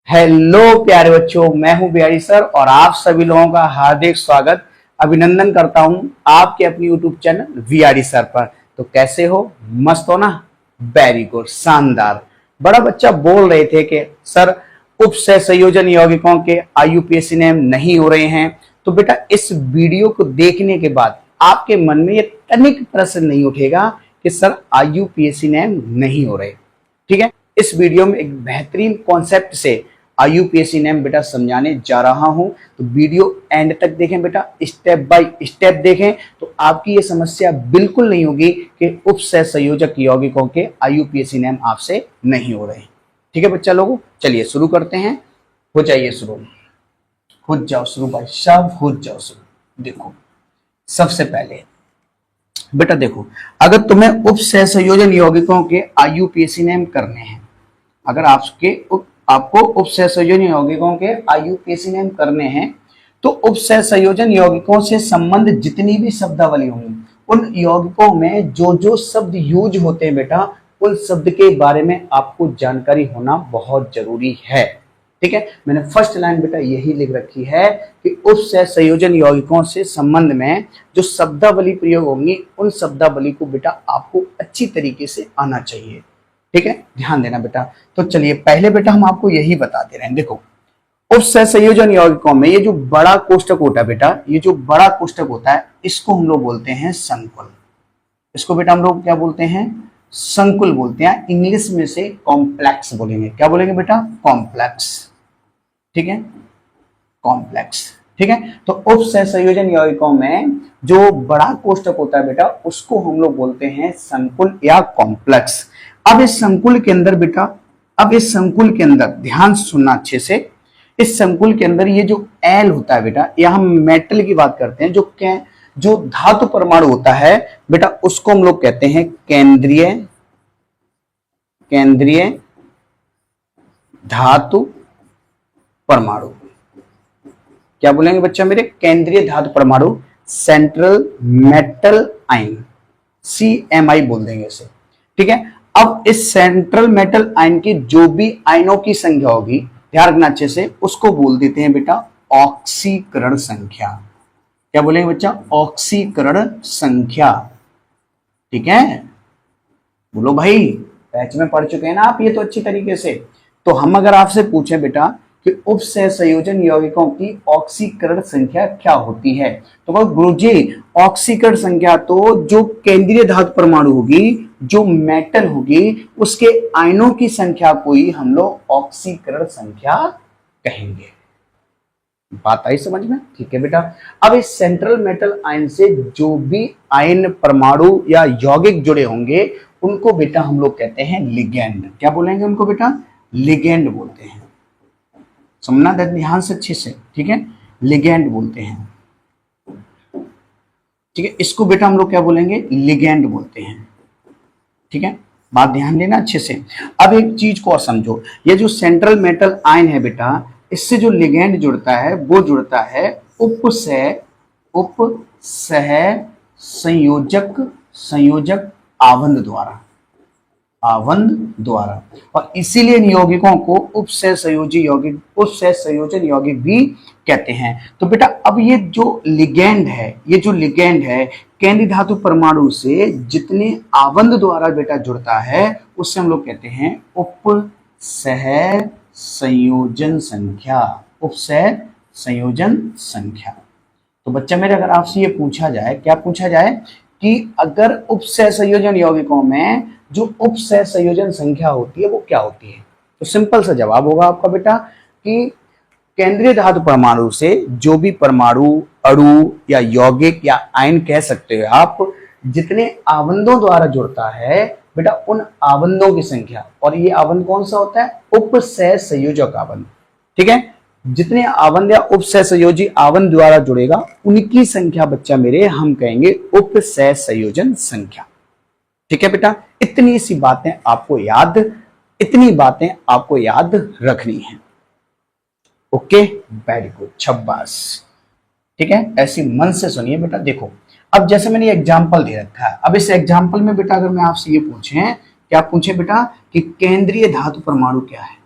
Hello प्यारे बच्चों, मैं हूं बिहारी सर और आप सभी लोगों का हार्दिक स्वागत अभिनंदन करता हूं आपके अपनी यूट्यूब चैनल बिहारी सर पर। तो कैसे हो? मस्त हो ना? वेरी गुड, शानदार। बड़ा बच्चा बोल रहे थे कि सर उप सह संयोजन यौगिकों के आईयूपीएसी नेम नहीं हो रहे हैं। तो बेटा इस वीडियो को देखने के बाद आपके मन में ये तनिक प्रश्न नहीं उठेगा कि सर आईयूपीएसी नेम नहीं हो रहे। ठीक है, इस वीडियो में एक बेहतरीन कॉन्सेप्ट से आईयूपीएसी नेम बेटा समझाने जा रहा हूं। तो वीडियो एंड तक देखें बेटा, स्टेप बाय स्टेप देखें तो आपकी ये समस्या बिल्कुल नहीं होगी कि उप सह संयोजक यौगिकों के आईयूपीएसी नेम आपसे नहीं हो रहे। ठीक है बच्चा लोगों, चलिए शुरू करते हैं। हो जाइए शुरू, हो जाओ शुरू भाई साहब, हो जाओ शुरू। देखो सबसे पहले बेटा देखो, अगर तुम्हें उप सह संयोजन यौगिकों के आईयूपीएसी नेम करने हैं, अगर आपको उप सह संयोजन यौगिकों के आईयूपीएसी नेम करने हैं तो उप सह संयोजन यौगिकों से संबंधित जितनी भी शब्दावली होंगी उन यौगिकों में जो जो शब्द यूज होते हैं बेटा, उन शब्द के बारे में आपको जानकारी होना बहुत जरूरी है। ठीक है, मैंने फर्स्ट लाइन बेटा यही लिख रखी है कि उप सह संयोजन यौगिकों से संबंध में जो शब्दावली प्रयोग होंगी उन शब्दावली को बेटा आपको अच्छी तरीके से आना चाहिए। ठीक है, ध्यान देना बेटा। तो चलिए पहले बेटा हम आपको यही बता दे रहे हैं। देखो उप सह संयोजन यौगिकों में ये जो बड़ा कोष्टक होता है बेटा, ये जो बड़ा कोष्टक होता है इसको हम लोग बोलते हैं संकुल। इसको बेटा हम लोग क्या बोलते हैं? संकुल बोलते हैं। इंग्लिश में से कॉम्प्लेक्स बोलेंगे। क्या बोलेंगे बेटा? कॉम्प्लेक्स। ठीक है, कॉम्प्लेक्स। ठीक है, तो उप सह संयोजन यौगिकों में जो बड़ा कोष्टक होता है बेटा उसको हम लोग बोलते हैं संकुल या कॉम्प्लेक्स। अब इस संकुल के अंदर बेटा, अब इस संकुल के अंदर ध्यान सुनना अच्छे से, इस संकुल के अंदर ये जो एल होता है बेटा, या हम मेटल की बात करते हैं, जो धातु परमाणु होता है बेटा उसको हम लोग कहते हैं केंद्रीय केंद्रीय धातु परमाणु। क्या बोलेंगे बच्चा मेरे? केंद्रीय धातु परमाणु, सेंट्रल मेटल आयन, CMI बोल देंगे इसे। ठीक है, अब इस सेंट्रल मेटल आयन की जो भी आयनों की संख्या होगी, ध्यान रखना अच्छे से, उसको बोल देते हैं बेटा ऑक्सीकरण संख्या। क्या बोलेंगे बच्चा? ऑक्सीकरण संख्या। ठीक है, बोलो भाई, बैच में पढ़ चुके हैं ना आप ये तो अच्छी तरीके से। तो हम अगर आपसे पूछें बेटा कि उप सह संयोजन यौगिकों की ऑक्सीकरण संख्या क्या होती है, तो बोलो गुरुजी ऑक्सीकरण संख्या तो जो केंद्रीय धातु परमाणु होगी, जो मेटल होगी, उसके आयनों की संख्या को ही हम लोग ऑक्सीकरण संख्या कहेंगे। बात आई समझ में? ठीक है बेटा, अब इस सेंट्रल मेटल आयन से जो भी आयन परमाणु या यौगिक जुड़े होंगे उनको बेटा हम लोग कहते हैं लिगेंड। क्या बोलेंगे उनको बेटा? लिगेंड बोलते हैं। समझना ध्यान से अच्छे से। ठीक है, लिगेंड बोलते हैं। ठीक है, इसको बेटा हम लोग क्या बोलेंगे? लिगेंड बोलते हैं। ठीक है, बात ध्यान देना अच्छे से। अब एक चीज को और समझो, ये जो सेंट्रल मेटल आयन है बेटा, इससे जो लिगेंड जुड़ता है वो जुड़ता है उप सह संयोजक आवंध द्वारा, और इसीलिए इन यौगिकों को उप सह संयोजन यौगिक भी कहते हैं। तो बेटा अब ये जो लिगेंड है केंद्रीय धातु परमाणु से जितने आवंध द्वारा बेटा जुड़ता है उससे हम लोग कहते हैं उप सह संयोजन संख्या। तो बच्चा मेरे अगर आपसे ये पूछा जाए, क्या पूछा जाए कि अगर उप सह संयोजन यौगिकों में जो उप सह संयोजन संख्या होती है वो क्या होती है, तो सिंपल सा जवाब होगा आपका बेटा कि केंद्रीय धातु परमाणु से जो भी परमाणु, अणु या यौगिक या आयन कह सकते हो आप, जितने आवंधों द्वारा जुड़ता है बेटा उन आवंधों की संख्या, और ये आवंध कौन सा होता है? उप सह संयोजक आवंध। ठीक है, जितने आवंध या उप सह संयोजी आवंध द्वारा जुड़ेगा उनकी संख्या बच्चा मेरे हम कहेंगे उप सह संयोजन संख्या। ठीक है बेटा, इतनी बातें आपको याद रखनी है। ओके, वेरी गुड, शाबाश। ठीक है, ऐसी मन से सुनिए बेटा। देखो अब जैसे मैंने एग्जाम्पल दे रखा है, अब इस एग्जाम्पल में बेटा अगर मैं आपसे ये पूछे, क्या पूछे बेटा कि केंद्रीय धातु परमाणु क्या है,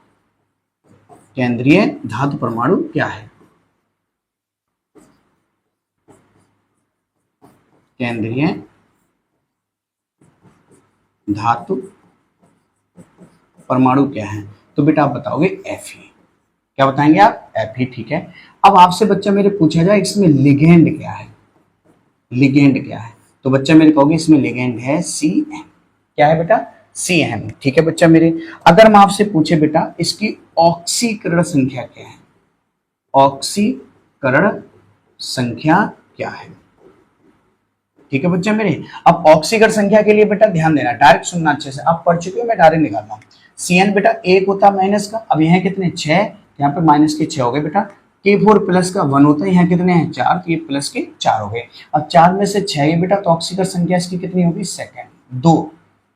केंद्रीय धातु परमाणु क्या है? केंद्रीय धातु परमाणु क्या है? तो बेटा आप बताओगे Fe। क्या बताएंगे आप? Fe। ठीक है। अब आपसे बच्चा मेरे पूछा जाए इसमें लिगेंड क्या है? लिगेंड क्या है? तो बच्चा मेरे कहोगे इसमें लिगेंड है Cm। क्या है बेटा? Cm। ठीक है बच्चा मेरे। अगर मैं आपसे पूछे बेटा इसकी ऑक्सीकरण संख्या क्या है? ऑक्सीकरण संख्या क्या है? ठीक है बच्चा मेरे। अब ऑक्सीकरण संख्या के लिए बेटा ध्यान देना, डायरेक्ट सुनना अच्छे से, आप पढ़ चुके हो, मैं डायरेक्ट निकाल रहा हूँ। Cn बेटा एक होता माइनस का, अब यहाँ कितने 6, यहाँ पे माइनस के 6 हो गए बेटा। K4 प्लस का 1 होता है, यहाँ कितने हैं 4, तो ये प्लस के 4 हो गए। अब 4 में से 6 है बेटा, तो ऑक्सीकरण संख्या इसकी कितनी होगी? सेकंड 2।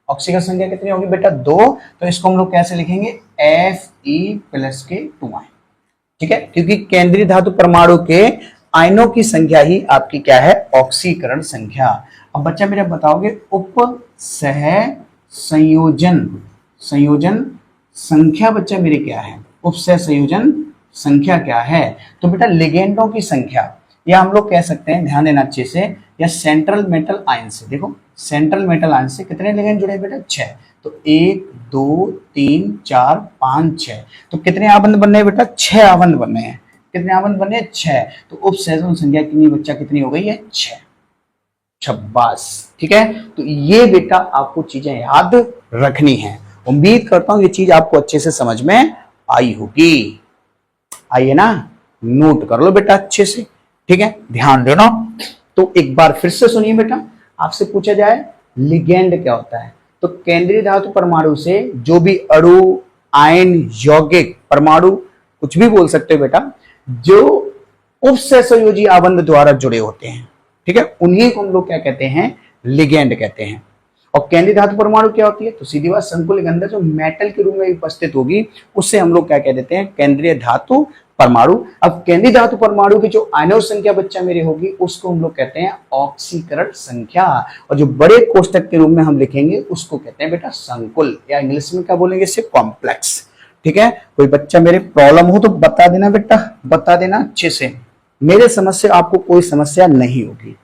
ऑक्सीकरण संख्या कितनी होगी बेटा? 2। तो इसको हम लोग कैसे लिखेंगे? Fe प्लस के 2 आए। ठीक है, क्योंकि केंद्रीय धातु परमाणु के आयनों की संख्या ही आपकी क्या है? ऑक्सीकरण संख्या। अब बच्चा मेरा बताओगे उप सह संयोजन संयोजन संख्या बच्चा मेरे क्या है? उप सह संयोजन संख्या क्या है? तो बेटा लिगेंडों की संख्या, या हम लोग कह सकते हैं, ध्यान देना अच्छे से, या सेंट्रल मेटल आयन से। देखो सेंट्रल मेटल आयन से कितने लिगेंड जुड़े बेटा? 6। तो 1 2 3 4 5 6, तो कितने आबंध बनने हैं बेटा? 6 आबंध बनने हैं। कितने आबंध बने हैं? 6। तो उपसहसंयोजन संख्या कितनी बच्चा कितनी हो गई है? 6। 26। ठीक है, तो ये बेटा आपको चीजें याद रखनी है। उम्मीद करता हूं ये चीज आपको अच्छे से समझ में आई होगी। आइए ना, नोट कर लो बेटा अच्छे से। ठीक है, ध्यान देना। तो एक बार फिर से सुनिए बेटा, आपसे पूछा जाए लिगेंड क्या होता है, तो केंद्रीय धातु परमाणु से जो भी अणु, आयन, यौगिक, परमाणु, कुछ भी बोल सकते हो बेटा, जो उपसहसंयोजी आबंध द्वारा जुड़े होते हैं, ठीक है, उन्हीं को हम लोग क्या कहते हैं? लिगेंड कहते हैं। और केंद्रीय धातु परमाणु क्या होती है? तो सीधी बात, संकुल के अंदर जो मेटल के रूप में उपस्थित होगी उससे हम लोग क्या कह देते हैं? केंद्रीय धातु परमाणु। अब केंद्रीय धातु परमाणु की जो आयनों संख्या बच्चा मेरी होगी उसको हम लोग कहते हैं ऑक्सीकरण संख्या, और जो बड़े कोष्टक के रूप में हम लिखेंगे उसको कहते हैं बेटा संकुल, या इंग्लिश में क्या बोलेंगे इसे? कॉम्प्लेक्स। ठीक है, कोई बच्चा मेरे प्रॉब्लम हो तो बता देना बेटा, बता देना अच्छे से। मेरे समझ से आपको कोई समस्या नहीं होगी।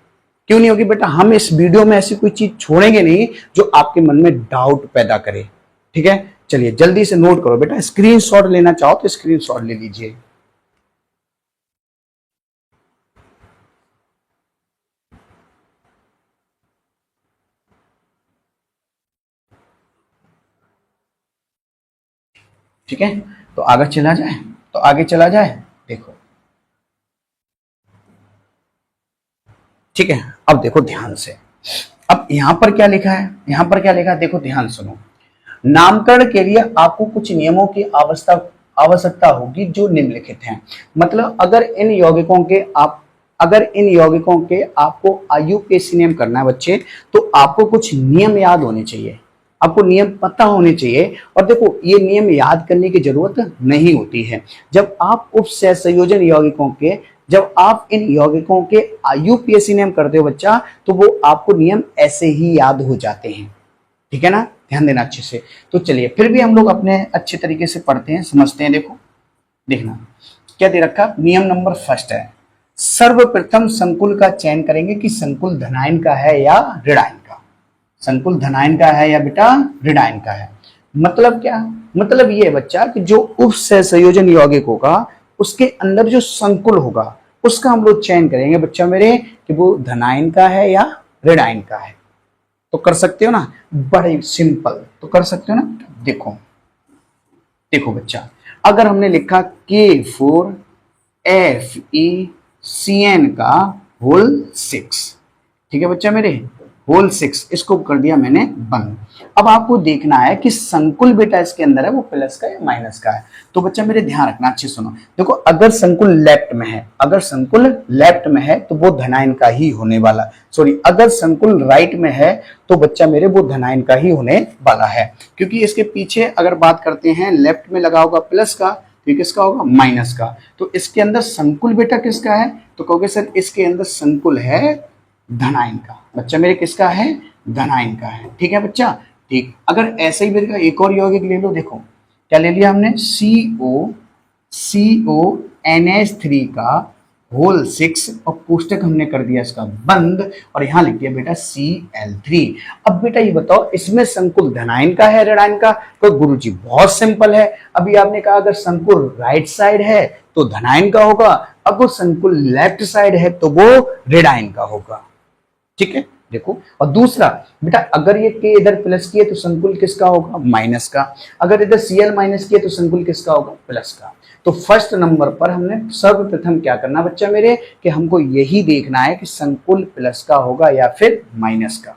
क्यों नहीं होगी बेटा? हम इस वीडियो में ऐसी कोई चीज छोड़ेंगे नहीं जो आपके मन में डाउट पैदा करे। ठीक है, चलिए जल्दी से नोट करो बेटा, स्क्रीनशॉट लेना चाहो तो स्क्रीनशॉट ले लीजिए। ठीक है, तो आगे चला जाए, तो आगे चला जाए। देखो, ठीक है, अब देखो ध्यान से। अब यहां पर क्या लिखा है? यहां पर क्या लिखा है? देखो ध्यान सुनो। नामकरण के लिए आपको कुछ नियमों की आवश्यकता होगी जो निम्नलिखित हैं। मतलब अगर इन यौगिकों के आपको IUPAC नेम करना है बच्चे, तो आपको कुछ नियम याद होने चाहिए, आपको नियम पता होने चाहिए। और देखो ये नियम याद करने की जरूरत नहीं होती है। जब आप उपसहसंयोजन यौगिकों के, जब आप इन यौगिकों के IUPAC नेम करते हो बच्चा, तो वो आपको नियम ऐसे ही याद हो जाते हैं। ठीक है ना, ध्यान देना अच्छे से। तो चलिए फिर भी हम लोग अपने अच्छे तरीके से पढ़ते हैं, समझते हैं। देखो देखना क्या दे रखा। नियम नंबर फर्स्ट है, सर्वप्रथम संकुल का चयन करेंगे कि संकुल धनायन का है या ऋणायन का। संकुल धनायन का है या बेटा ऋणायन का है। मतलब क्या? मतलब ये बच्चा कि जो उपसहसंयोजन यौगिक होगा उसके अंदर जो संकुल होगा उसका हम लोग चयन करेंगे बच्चा मेरे कि वो धनायन का है या ऋणायन का है। तो कर सकते हो ना, बड़े सिंपल, तो कर सकते हो ना। देखो देखो बच्चा, अगर हमने लिखा K4FeCN का होल 6, ठीक है बच्चा मेरे, होल 6, इसको कर दिया मैंने बंद। अब आपको देखना है कि संकुल बेटा इसके अंदर है वो प्लस का या माइनस का है। तो बच्चा मेरे ध्यान रखना, अच्छे सुनो। देखो अगर संकुल लेफ्ट में है, अगर संकुल लेफ्ट में है तो वो धनायन का ही होने वाला, सॉरी अगर संकुल राइट में है तो बच्चा मेरे वो धनायन का ही होने वाला है। क्योंकि इसके पीछे अगर बात करते हैं, लेफ्ट में लगा होगा प्लस का, तो किसका होगा? माइनस का। तो इसके अंदर संकुल बेटा किसका है? तो कहोगे सर इसके अंदर संकुल है धनायन का। बच्चा मेरे किसका है? धनायन का है। ठीक है बच्चा, ठीक। अगर ऐसे ही मेरे का एक और यौगिक ले लो, देखो क्या ले लिया हमने? CONH3 का होल 6 और कोष्टक हमने कर दिया इसका बंद और यहां लिख दिया बेटा Cl3। अब बेटा ये बताओ इसमें संकुल धनायन का है ऋणायन का? तो गुरुजी बहुत सिंपल है। अभी आपने कहा अगर संकुल राइट साइड है तो धनायन का होगा, अगर संकुल लेफ्ट साइड है तो वो ऋणायन का होगा। ठीक है, देखो। और दूसरा बेटा अगर ये के इधर प्लस किए तो संकुल किसका होगा? माइनस का। अगर इधर Cl माइनस किए तो संकुल किसका होगा? प्लस का। तो फर्स्ट नंबर पर हमने सर्वप्रथम क्या करना बच्चा मेरे कि हमको यही देखना है कि संकुल प्लस का होगा या फिर माइनस का।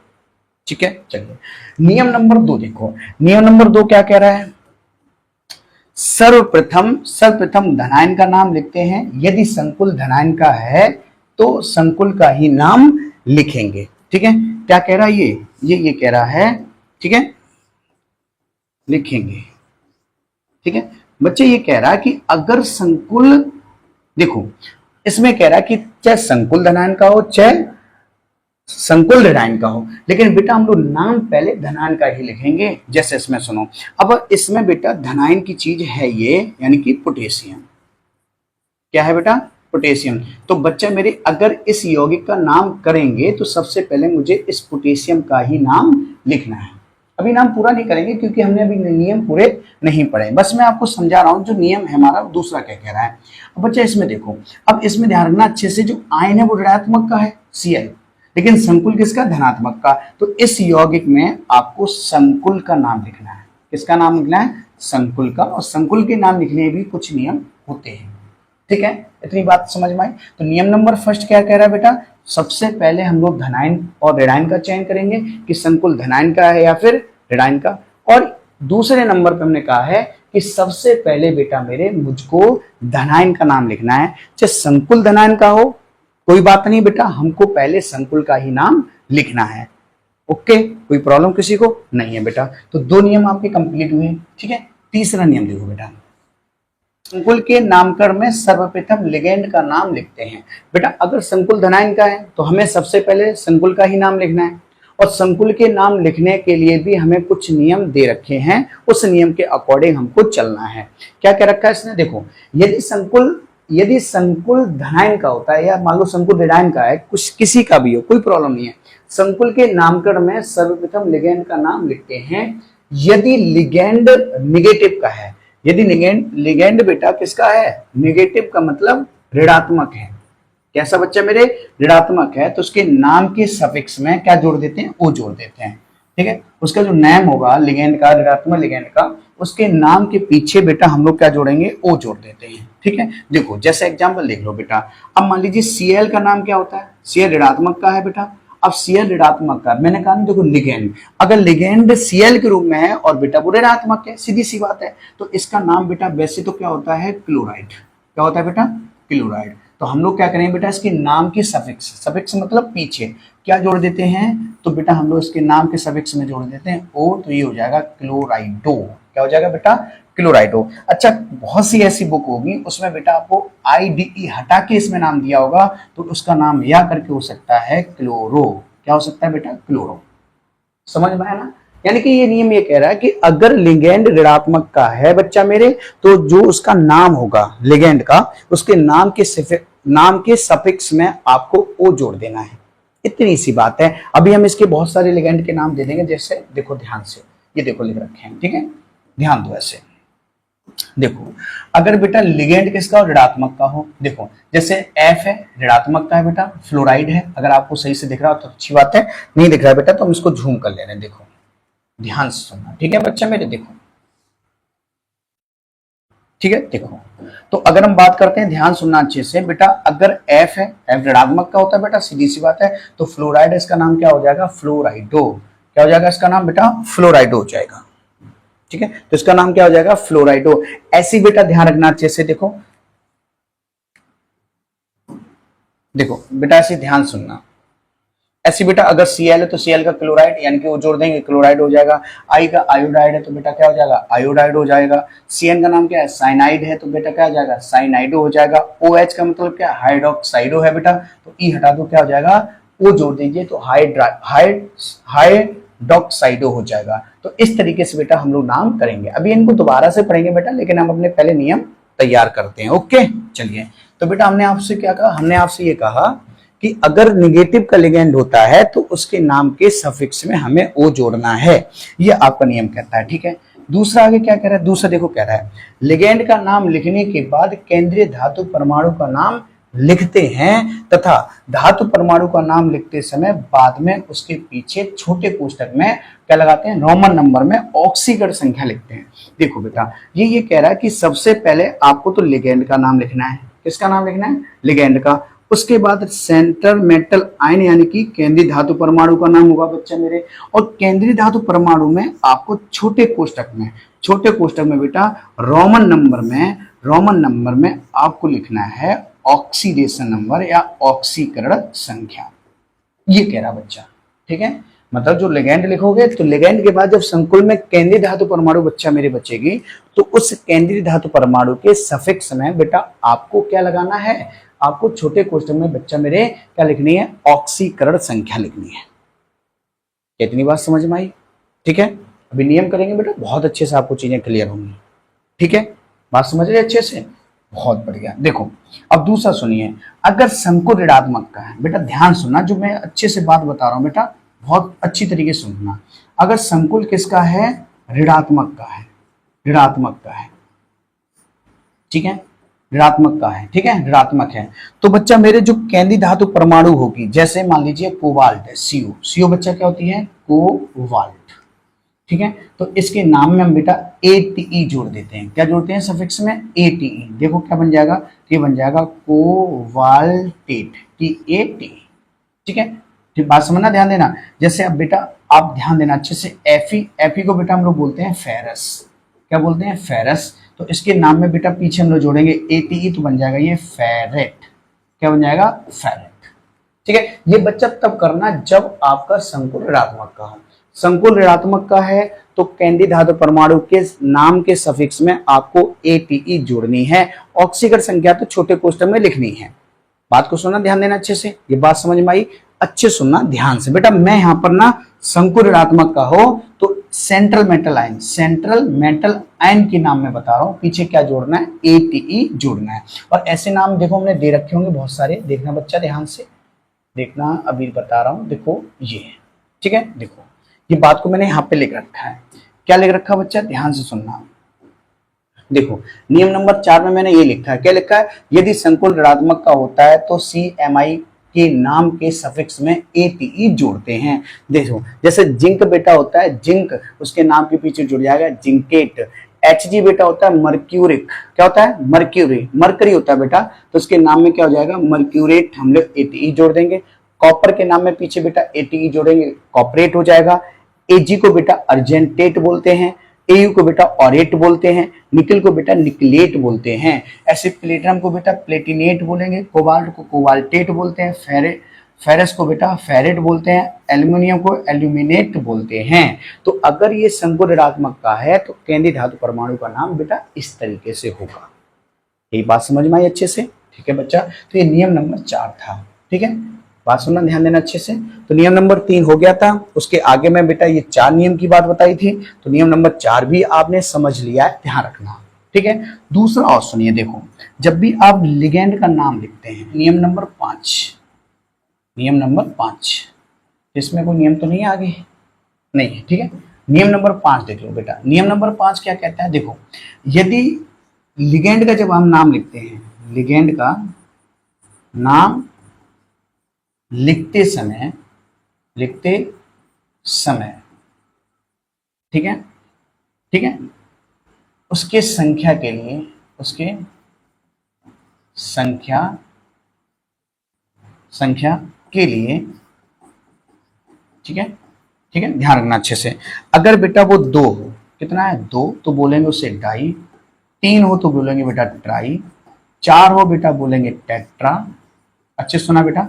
ठीक है, चलिए नियम नंबर 2 देखो। नियम नंबर 2 क्या कह रहा है? सर्वप्रथम धनायन का नाम लिखते हैं। यदि संकुल धनायन का है तो संकुल का ही नाम लिखेंगे। ठीक है, क्या कह रहा है ये कह रहा है, ठीक है, लिखेंगे। ठीक है बच्चे, ये कह रहा है कि अगर संकुल, देखो इसमें कह रहा है कि चाहे संकुल धनायन का हो चाहे संकुल ऋणायन का हो, लेकिन बेटा हम लोग नाम पहले धनायन का ही लिखेंगे। जैसे इसमें सुनो, अब इसमें बेटा धनायन की चीज है ये, यानी कि पोटेशियम। क्या है बेटा? पोटेशियम। तो बच्चा मेरे अगर इस यौगिक का नाम करेंगे तो सबसे पहले मुझे इस पोटेशियम का ही नाम लिखना है। अभी नाम पूरा नहीं करेंगे क्योंकि हमने अभी नियम पूरे नहीं पढ़े, बस मैं आपको समझा रहा हूं जो नियम है हमारा दूसरा क्या कह रहा है। अब बच्चा इसमें देखो, अब इसमें ध्यान रखना अच्छे से, जो आयन है वो ऋणात्मक का है Cl, लेकिन संकुल किसका? धनात्मक का। तो इस यौगिक में आपको संकुल का नाम लिखना है। किसका नाम लिखना है? संकुल का। और संकुल के नाम लिखने भी कुछ नियम होते हैं। ठीक है, इतनी बात समझ में आई। तो नियम नंबर फर्स्ट क्या कह रहा है बेटा? सबसे पहले हम लोग धनायन और ऋणायन का चयन करेंगे कि संकुल धनायन का है या फिर ऋणायन का। और दूसरे नंबर पे हमने कहा है कि सबसे पहले बेटा मेरे मुझको धनायन का नाम लिखना है। चाहे संकुल धनायन का हो कोई बात नहीं बेटा, हमको पहले संकुल का ही नाम लिखना है। ओके, कोई प्रॉब्लम किसी को नहीं है बेटा। तो 2 नियम आपके कंप्लीट हुए। ठीक है, तीसरा नियम देखो बेटा, संकुल के नामकरण में सर्वप्रथम लिगेंड का नाम लिखते हैं। बेटा अगर संकुल धनायन का है तो हमें सबसे पहले संकुल का ही नाम लिखना है, और संकुल के नाम लिखने के लिए भी हमें कुछ नियम दे रखे हैं, उस नियम के अकॉर्डिंग हमको चलना है। क्या क्या रखा है इसने? देखो, यदि संकुल धनायन का होता है या मान लो संकुल ऋणायन का है, कुछ किसी का भी हो कोई प्रॉब्लम नहीं है, संकुल के नामकरण में सर्वप्रथम लिगेंड का नाम लिखते हैं। यदि लिगेंड निगेटिव का है, यदि लिगेंड बेटा किसका है? नेगेटिव का मतलब ऋणात्मक है। कैसा बच्चा मेरे? ऋणात्मक है, तो उसके नाम के सफिक्स में क्या जोड़ देते हैं? ओ जोड़ देते हैं। ठीक है, उसका जो नेम होगा लिगेंड का, ऋणात्मक लिगेंड का, उसके नाम के पीछे बेटा हम लोग क्या जोड़ेंगे? ओ जोड़ देते हैं। ठीक है, देखो जैसे एग्जाम्पल देख लो बेटा, अब मान लीजिए Cl का नाम क्या होता है? Cl ऋणात्मक का है बेटा। अब Cl ऋणात्मक का, मैंने कहा देखो लिगेंड, अगर लिगेंड Cl के रूप में है और बेटा वो ऋणात्मक है, सीधी सी बात है, तो इसका नाम बेटा वैसे तो क्या होता है? क्लोराइड। क्या होता है बेटा? क्लोराइड। तो हम लोग क्या करेंगे बेटा, इसके नाम की सफिक्स मतलब पीछे क्या जोड़ देते हैं? तो बेटा हम लोग इसके नाम के सफिक्स में जोड़ देते हैं ओ, तो ये हो जाएगा क्लोराइडो। क्या हो जाएगा बेटा? क्लोराइडो। अच्छा, बहुत सी ऐसी बुक होगी उसमें बेटा आपको IDE हटा के इसमें नाम दिया होगा, तो उसका नाम या करके हो सकता है क्लोरो। क्या हो सकता है बेटा? क्लोरो। समझ में आया ना? यानी कि ये नियम ये कह रहा है कि अगर लिगेंड ऋणात्मक का है बच्चा मेरे, तो जो उसका नाम होगा लिगेंड का, उसके नाम के सफिक्स में आपको ओ जोड़ देना है। इतनी सी बात है। अभी हम इसके बहुत सारे लिगेंड के नाम दे देंगे। जैसे देखो ध्यान से, ये देखो लिख रखे हैं। ठीक है, ध्यान दो। ऐसे देखो, अगर बेटा लिगेंड किसका ऋणात्मक का हो, देखो जैसे F है ऋणात्मक का है बेटा, फ्लोराइड है। अगर आपको सही से दिख रहा हो तो अच्छी बात है, नहीं दिख रहा है बेटा तो हम इसको झूम कर ले रहे हैं। देखो ध्यान से सुनना, ठीक है बच्चा मेरे? देखो ठीक है, देखो तो अगर हम बात करते हैं, ध्यान सुनना अच्छे से बेटा, अगर F है, F ऋणात्मक का होता है बेटा, सीधी सी बात है, तो फ्लोराइड इसका नाम क्या हो जाएगा? फ्लोराइडो। क्या हो जाएगा इसका नाम बेटा? फ्लोराइडो हो जाएगा। ठीक है, तो इसका नाम क्या हो जाएगा? फ्लोराइडो। ऐसी बेटा ध्यान रखना अच्छे से। देखो देखो बेटा ऐसे ध्यान सुनना, ऐसी बेटा अगर Cl है तो Cl का क्लोराइड, यानी कि वो जोड़ देंगे क्लोराइड हो जाएगा। I का आयोडाइड है तो बेटा क्या हो जाएगा? आयोडाइड हो जाएगा। Cn का नाम क्या है? साइनाइड है, तो बेटा क्या हो जाएगा? साइनाइडो हो जाएगा। OH का मतलब क्या? हाइड्रोक्साइडो है बेटा, तो E हटा दो, क्या हो जाएगा? O जोड़ दीजिए तो हाइड्रोक्साइडो हो जाएगा। तो इस तरीके से बेटा हम लोग नाम करेंगे। अभी इनको दोबारा से पढ़ेंगे बेटा, लेकिन हम अपने पहले नियम तैयार करते हैं। ओके, चलिए। तो बेटा हमने आपसे क्या कहा, हमने आपसे ये कहा कि अगर निगेटिव का लिगेंड होता है तो उसके नाम के सफिक्स में हमें ओ जोड़ना है, ये आपका नियम कहता है। ठीक है, दूसरा आगे क्या कह रहा है, दूसरा देखो कह रहा है लिगेंड का नाम लिखने के बाद केंद्रीय धातु परमाणु का नाम लिखते हैं तथा धातु परमाणु का नाम लिखते समय बाद में उसके पीछे छोटे कोष्ठक में क्या लगाते हैं, रोमन नंबर में ऑक्सीकरण संख्या लिखते हैं। देखो बेटा ये कह रहा है कि सबसे पहले आपको तो लिगेंड का नाम लिखना है। किसका नाम लिखना है, लिगेंड का। उसके बाद सेंट्रल मेटल आयन यानी कि केंद्रीय धातु परमाणु का नाम होगा बच्चा मेरे, और केंद्रीय धातु परमाणु में आपको छोटे कोष्ठक में बेटा रोमन नंबर में आपको लिखना है ऑक्सीडेशन नंबर या ऑक्सीकरण संख्या, ये कह रहा बच्चा। ठीक है, मतलब जो लिगेंड लिखोगे तो लिगेंड के बाद जब संकुल में केंद्रीय धातु परमाणु बच्चा मेरे बचेगी तो उस केंद्रीय धातु परमाणु के सफिक्स में बेटा आपको क्या लगाना है, आपको छोटे कोष्ठक में बच्चा मेरे क्या लिखनी है, ऑक्सीकरण संख्या लिखनी है। इतनी बात समझ में आई? ठीक है, अभी नियम करेंगे बेटा, बहुत अच्छे से आपको चीजें क्लियर होंगी। ठीक है, बात समझ रहे अच्छे से, बहुत बढ़िया। देखो अब दूसरा सुनिए, अगर संकुल ऋणात्मक का है, बेटा ध्यान सुनना, जो मैं अच्छे से बात बता रहा हूं बेटा बहुत अच्छी तरीके से सुनना। अगर संकुल किसका है, ऋणात्मक का है, ठीक है, ऋणात्मक का है, ठीक है, ऋणात्मक है, तो बच्चा मेरे जो केंद्रीय धातु परमाणु होगी, जैसे मान लीजिए कोबाल्ट है, सीओ बच्चा क्या होती है, कोबाल्ट। ठीक है, तो इसके नाम में हम बेटा एटीई जोड़ देते हैं। क्या जोड़ते हैं सफिक्स में, एटीई। देखो क्या बन जाएगा, ये बन जाएगा कोवाल्टेट, टीएटी। ठीक है, ठीक, बात समझना, ध्यान देना। जैसे अब बेटा आप ध्यान देना अच्छे से, एफी को बेटा हम लोग बोलते हैं फेरस। क्या बोलते हैं, फेरस। तो इसके नाम में बेटा पीछे हम लोग जोड़ेंगे एटीई, तो बन जाएगा ये फेरेट। क्या बन जाएगा, फेरेट। ठीक है, ये बच्चा तब करना जब आपका संकुल ऋणात्मक का हो। संकुल ऋणात्मक का है तो केंद्रीय धातु परमाणु के नाम के सफिक्स में आपको एटीई जोड़नी है, ऑक्सीकरण संख्या तो छोटे कोष्ठक में लिखनी है। बात को सुनना, ध्यान देना अच्छे से, ये बात समझ में आई, अच्छे सुनना ध्यान से बेटा। मैं यहां पर ना संकुल ऋणात्मक का हो तो सेंट्रल मेटल आयन के नाम में बता रहा हूं, पीछे क्या जोड़ना है, एटीई जोड़ना है। और ऐसे नाम देखो हमने दे रखे होंगे बहुत सारे, देखना बच्चा ध्यान से देखना, अभी बता रहा हूं, देखो ये। ठीक है, देखो ये बात को मैंने यहाँ पे लिख रखा है। क्या लिख रखा है बच्चा, ध्यान से सुनना। देखो नियम नंबर 4 में मैंने ये लिखा है, क्या लिखा है, यदि संकुल ऋणात्मक का होता है तो CMI के नाम के सफिक्स में एटीई जोड़ते हैं। देखो जैसे जिंक बेटा होता है, जिंक उसके नाम के पीछे जुड़ जाएगा जिंकेट। Hg बेटा होता है मर्क्यूरिक, क्या होता है, मरकरी होता है बेटा, तो उसके नाम में क्या हो जाएगा, मर्क्यूरेट, हम लोग एटीई जोड़ देंगे। कॉपर के नाम में पीछे बेटा एटीई जोड़ेंगे, कॉपरेट हो जाएगा। Ag को बेटा अर्जेंटेट बोलते हैं, Au को बेटा ऑरेट बोलते हैं, निकल को बेटा निकलेट बोलते हैं, एसिड प्लेटिनम को बेटा प्लेटिनेट बोलेंगे, कोबाल्ट को कोबाल्टेट बोलते हैं, फेरस को बेटा फेरेट बोलते हैं, एल्यूमिनियम को एल्यूमिनेट बोलते हैं। तो अगर ये संकुल ऋणात्मक का है तो केंद्रीय धातु परमाणु का नाम बेटा इस तरीके से होगा। यही बात समझ में आई अच्छे से? ठीक है बच्चा, तो ये नियम नंबर 4 था। ठीक है, बात सुनना, ध्यान देना अच्छे से। तो नियम नंबर 3 हो गया था, उसके आगे मैं बेटा ये 4 नियम की बात बताई थी, तो नियम नंबर 4 भी आपने समझ लिया है, ध्यान रखना। ठीक है, दूसरा और सुनिए, देखो जब भी आप लिगेंड का नाम लिखते हैं, नियम नंबर 5, इसमें कोई नियम तो नहीं है आगे, नहीं है। ठीक है, नियम नंबर 5 देख लो बेटा। नियम नंबर 5 क्या कहता है, देखो यदि लिगेंड का जब हम नाम लिखते हैं, लिगेंड का नाम लिखते समय, ठीक है, उसके संख्या के लिए, ठीक है, ध्यान रखना अच्छे से। अगर बेटा वो 2 हो, कितना है 2, तो बोलेंगे उसे डाई। 3 हो तो बोलेंगे बेटा ट्राई। 4 हो बेटा बोलेंगे टेट्रा। अच्छे सुना बेटा।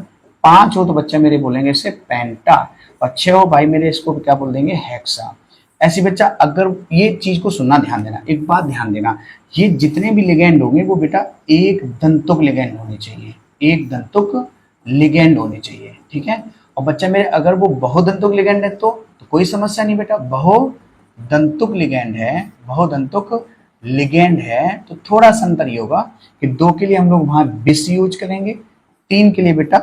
5 हो तो बच्चा मेरे बोलेंगे इसे पेंटा, और 6 हो भाई मेरे इसको क्या बोल देंगे, हेक्सा। ऐसी बच्चा अगर ये चीज को सुनना, ध्यान देना, एक बात ध्यान देना, ये जितने भी लिगेंड होंगे वो बेटा एक दंतुक लिगेंड होने चाहिए, ठीक है। और बच्चा मेरे अगर वो बहुदंतुक लिगेंड है तो कोई समस्या नहीं बेटा, बहुदंतुक लिगेंड है तो थोड़ा सा अंतर ये होगा कि 2 के लिए हम लोग वहां बिस यूज करेंगे, 3 के लिए बेटा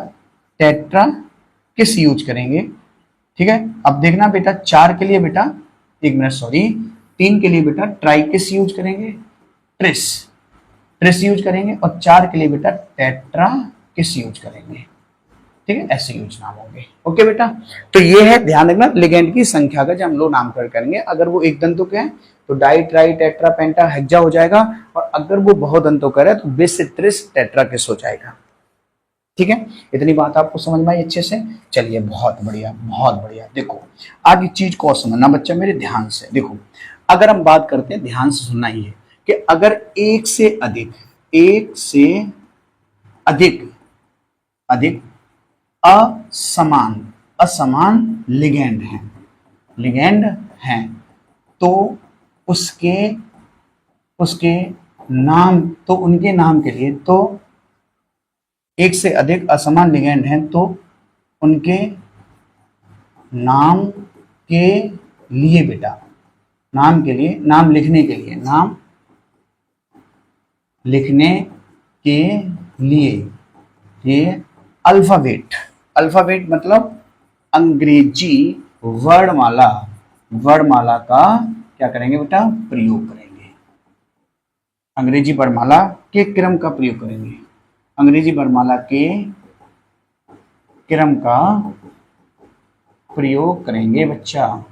टेट्रा किस यूज करेंगे। ठीक है, अब देखना बेटा 4 के लिए बेटा, एक मिनट सॉरी, 3 के लिए बेटा ट्राई किस यूज करेंगे, ट्रिस, ट्रिस यूज करेंगे, और 4 के लिए बेटा टेट्रा किस यूज करेंगे। ठीक है, ऐसे यूज नाम होंगे। ओके बेटा, तो ये है, ध्यान रखना लिगेंड की संख्या का जब हम लोग नामकरण करेंगे, अगर वो एक दंतुक है तो डाई ट्राई टेट्रा पेंटा हेक्सा हो जाएगा, और अगर वो बहुदंतुक है तो बिस त्रिस टेट्रा किस हो जाएगा। ठीक है, इतनी बात आपको समझ में आई अच्छे से। चलिए बहुत बढ़िया बहुत बढ़िया। देखो आगे चीज को समझना बच्चा मेरे ध्यान से। देखो अगर हम बात करते हैं, ध्यान से सुनना ही है कि अगर एक से अधिक अधिक असमान लिगेंड हैं तो उसके नाम, तो उनके नाम के लिए, तो एक से अधिक असमान लिगेंड हैं तो उनके नाम के लिए बेटा, नाम के लिए, नाम लिखने के लिए ये अल्फाबेट मतलब अंग्रेजी वर्णमाला का क्या करेंगे बेटा, प्रयोग करेंगे। अंग्रेजी वर्णमाला के क्रम का प्रयोग करेंगे, अंग्रेजी वर्णमाला के क्रम का प्रयोग करेंगे बच्चा।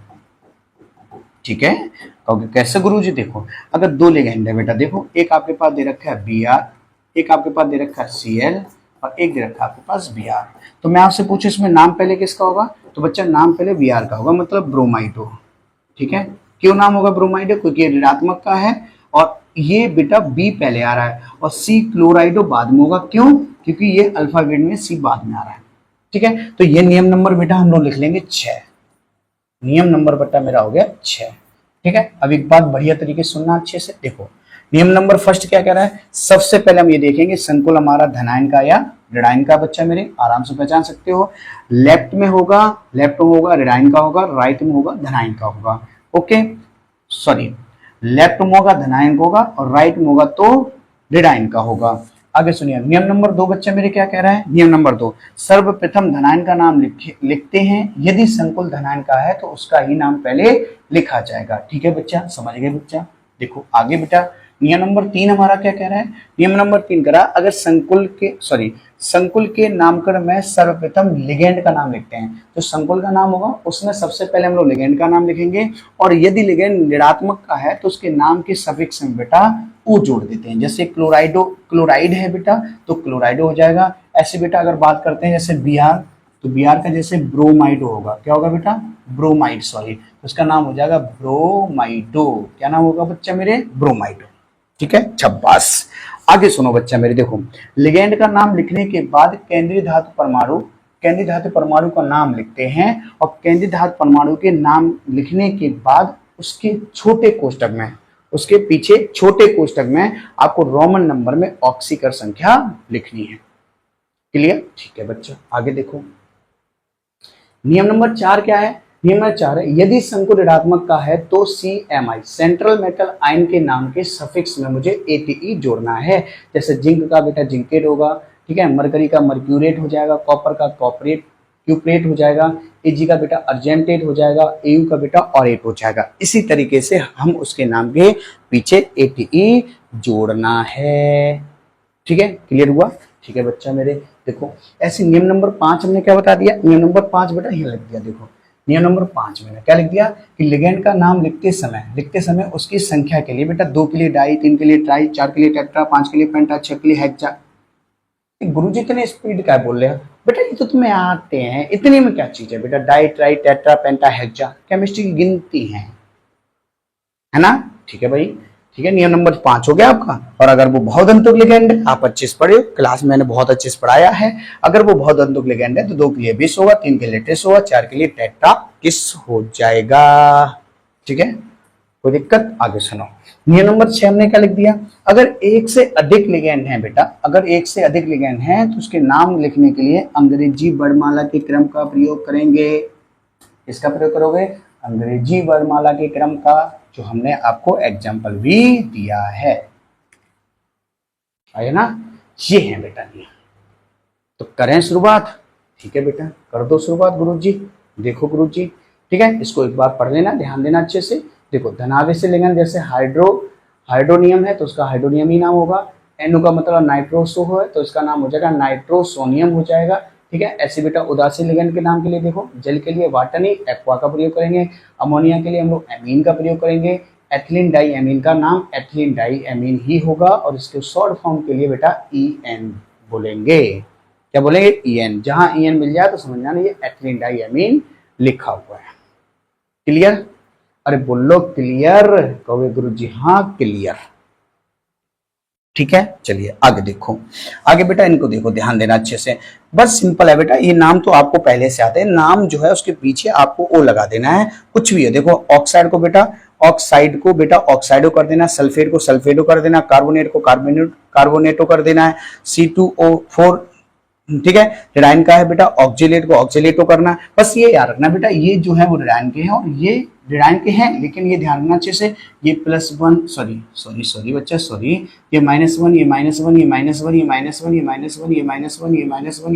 ठीक है, कहोगे कैसे गुरुजी। देखो अगर 2 लिगेंड है बेटा, देखो एक आपके पास दे रखा है Br, एक आपके पास दे रखा है Cl, और एक दे रखा है आपके पास Br। तो मैं आपसे पूछूं इसमें नाम पहले किसका होगा, तो बच्चा नाम पहले Br का होगा, मतलब ब्रोमाइड हो। ठीक है, क्यों नाम होगा ब्रोमाइड, क्योंकि ये ऋणात्मक का है, और ये बेटा B पहले आ रहा है, और C क्लोराइडो बाद में होगा। क्यों, क्योंकि ये अल्फाबेट में C बाद में आ रहा है। ठीक है, तो ये नियम नंबर बेटा हम लोग लिख लेंगे 6, नियम नंबर बेटा मेरा हो गया 6। ठीक है, अब एक बात बढ़िया तरीके से सुनना अच्छे से। देखो नियम नंबर फर्स्ट क्या कह रहा है, सबसे पहले हम ये देखेंगे संकुल हमारा धनायन का या ऋणायन का, बच्चा मेरे आराम से पहचान सकते हो। लेफ्ट में होगा ऋणायन का होगा, राइट में होगा धनायन का होगा। ओके सॉरी, लेफ्ट में होगा धनायन का होगा, और राइट में होगा तो ऋणायन का होगा। आगे सुनिए नियम नंबर 2 बच्चा मेरे क्या कह रहा है, नियम नंबर 2, सर्वप्रथम धनायन का नाम लिखते हैं, यदि संकुल धनायन का है तो उसका ही नाम पहले लिखा जाएगा। ठीक है बच्चा, समझ गए बच्चा। देखो आगे बेटा नियम नंबर 3 हमारा क्या कह रहा है, नियम नंबर 3 कह रहा है अगर संकुल के नामकरण में सर्वप्रथम लिगेंड का नाम लिखते हैं, तो संकुल का नाम होगा उसमें सबसे पहले हम लोग लिगेंड का नाम लिखेंगे, और यदि लिगेंड ऋणात्मक का है तो उसके नाम के सफिक्स में बेटा ओ जोड़ देते हैं। जैसे क्लोराइड है बेटा तो क्लोराइडो हो जाएगा। ऐसे बेटा अगर बात करते हैं जैसे Br, तो Br का जैसे ब्रोमाइडो होगा, क्या होगा बेटा, ब्रोमाइड, सॉरी, उसका नाम हो जाएगा ब्रोमाइडो। क्या नाम होगा बच्चा मेरे, ब्रोमाइडो। ठीक है, शाबाश। आगे सुनो बच्चा मेरे, देखो लिगेंड का नाम लिखने के बाद केंद्रीय धातु परमाणु का नाम लिखते हैं, और केंद्रीय धातु परमाणु के नाम लिखने के बाद उसके छोटे कोष्टक में, उसके पीछे छोटे कोष्टक में आपको रोमन नंबर में ऑक्सीकर संख्या लिखनी है। क्लियर, ठीक है बच्चा। आगे देखो नियम नंबर 4 क्या है, नियम नंबर 4 है यदि संकुल ऋणात्मक का है तो CMI सेंट्रल मेटल आयन के नाम के सफिक्स में मुझे ATE जोड़ना है। जैसे जिंक का बेटा जिंकेट होगा, ठीक है, मरकरी का मर्क्यूरेट हो जाएगा, कॉपर का क्यूप्रेट हो जाएगा, Ag का बेटा अर्जेंटेट हो जाएगा, Au का बेटा ऑरेट हो जाएगा। इसी तरीके से हम उसके नाम के पीछे ATE जोड़ना है। ठीक है, क्लियर हुआ। ठीक है बच्चा मेरे, देखो ऐसे नियम नंबर 5 हमने क्या बता दिया, नियम नंबर 5 बेटा ये लिख दिया। देखो नियम नंबर 5 मैंने क्या लिख दिया कि लिगेंड का नाम लिखते समय उसकी संख्या के लिए बेटा 2 के लिए डाई, 3 के लिए ट्राई, 4 के लिए टेट्रा, 5 के लिए पेंटा, 6 के लिए हेक्सा। गुरुजी इतने स्पीड का बोल रहे हो बेटा, ये तो तुम्हें आते हैं, इतने में क्या चीज है बेटा, डाई ट्राई टेट्रा पेंटा हेक्सा केमिस्ट्री की गिनती है ना। ठीक है भाई, ठीक है, नियम नंबर 5 हो गया आपका। और अगर वो बहुदंतुक लिगेंड है, आप अच्छे से पढ़े, क्लास में मैंने बहुत अच्छे से पढ़ाया है, अगर वो बहुदंतुक लिगेंड है तो 2 के लिए बिस होगा, 3 के लिए ट्रिस होगा, 4 के लिए टेट्रा किस हो जाएगा। ठीक है, कोई दिक्कत। आगे सुनो नियम नंबर 6 हमने क्या लिख दिया, अगर एक से अधिक लिगेंड है बेटा, अगर एक से अधिक लिगेंड है तो उसके नाम लिखने के लिए अंग्रेजी वर्णमाला के क्रम का प्रयोग करेंगे। इसका प्रयोग करोगे, अंग्रेजी वर्णमाला के क्रम का, जो हमने आपको एग्जाम्पल भी दिया है। आया ना, ये है बेटा नियम। तो करें शुरुआत। ठीक है बेटा, कर दो शुरुआत गुरुजी। देखो गुरुजी, ठीक है, इसको एक बार पढ़ लेना, ध्यान देना अच्छे से। देखो धनावेशी लिगेंड जैसे हाइड्रोनियम है तो उसका हाइड्रोनियम ही नाम होगा। NO का मतलब नाइट्रोसो है तो इसका नाम हो जाएगा नाइट्रोसोनियम हो जाएगा। ठीक है, ऐसे बेटा उदासी लिगेंड के नाम के लिए देखो, जल के लिए वाटरनी एक्वा का प्रयोग करेंगे, अमोनिया के लिए हम लोग एमीन का प्रयोग करेंगे, एथिलीन डाई एमीन का नाम एथिलीन डाई एमीन ही होगा, और इसके शॉर्ट फॉर्म के लिए बेटा EN बोलेंगे। क्या बोलेंगे? EN। जहां EN मिल जाए तो समझ जाना ये एथिलीन डाई एमीन लिखा हुआ है। क्लियर? अरे बोलो क्लियर, कहोगे गुरुजी हाँ क्लियर। ठीक है, चलिए आगे देखो। आगे बेटा इनको देखो, ध्यान देना अच्छे से। बस सिंपल है बेटा, ये नाम तो आपको पहले से आते हैं, नाम जो है उसके पीछे आपको ओ लगा देना है, कुछ भी है। देखो ऑक्साइड को बेटा ऑक्साइडो कर देना, सल्फेट को सल्फेटो कर देना, कार्बोनेट को कार्बोनेटो कर देना है, C2O4। ठीक है, रेडाइन का है बेटा ऑक्जेलेट को ऑक्जेलेटो करना। बस ये याद रखना बेटा, ये जो है वो रेडाइन के हैं और ये रेडाइन के हैं, लेकिन ये ध्यान रखना अच्छे से, ये +1 सॉरी बच्चा सॉरी, ये -1 ये -1 ये -1 ये -1 ये -1 ये -1 ये -1 ये -1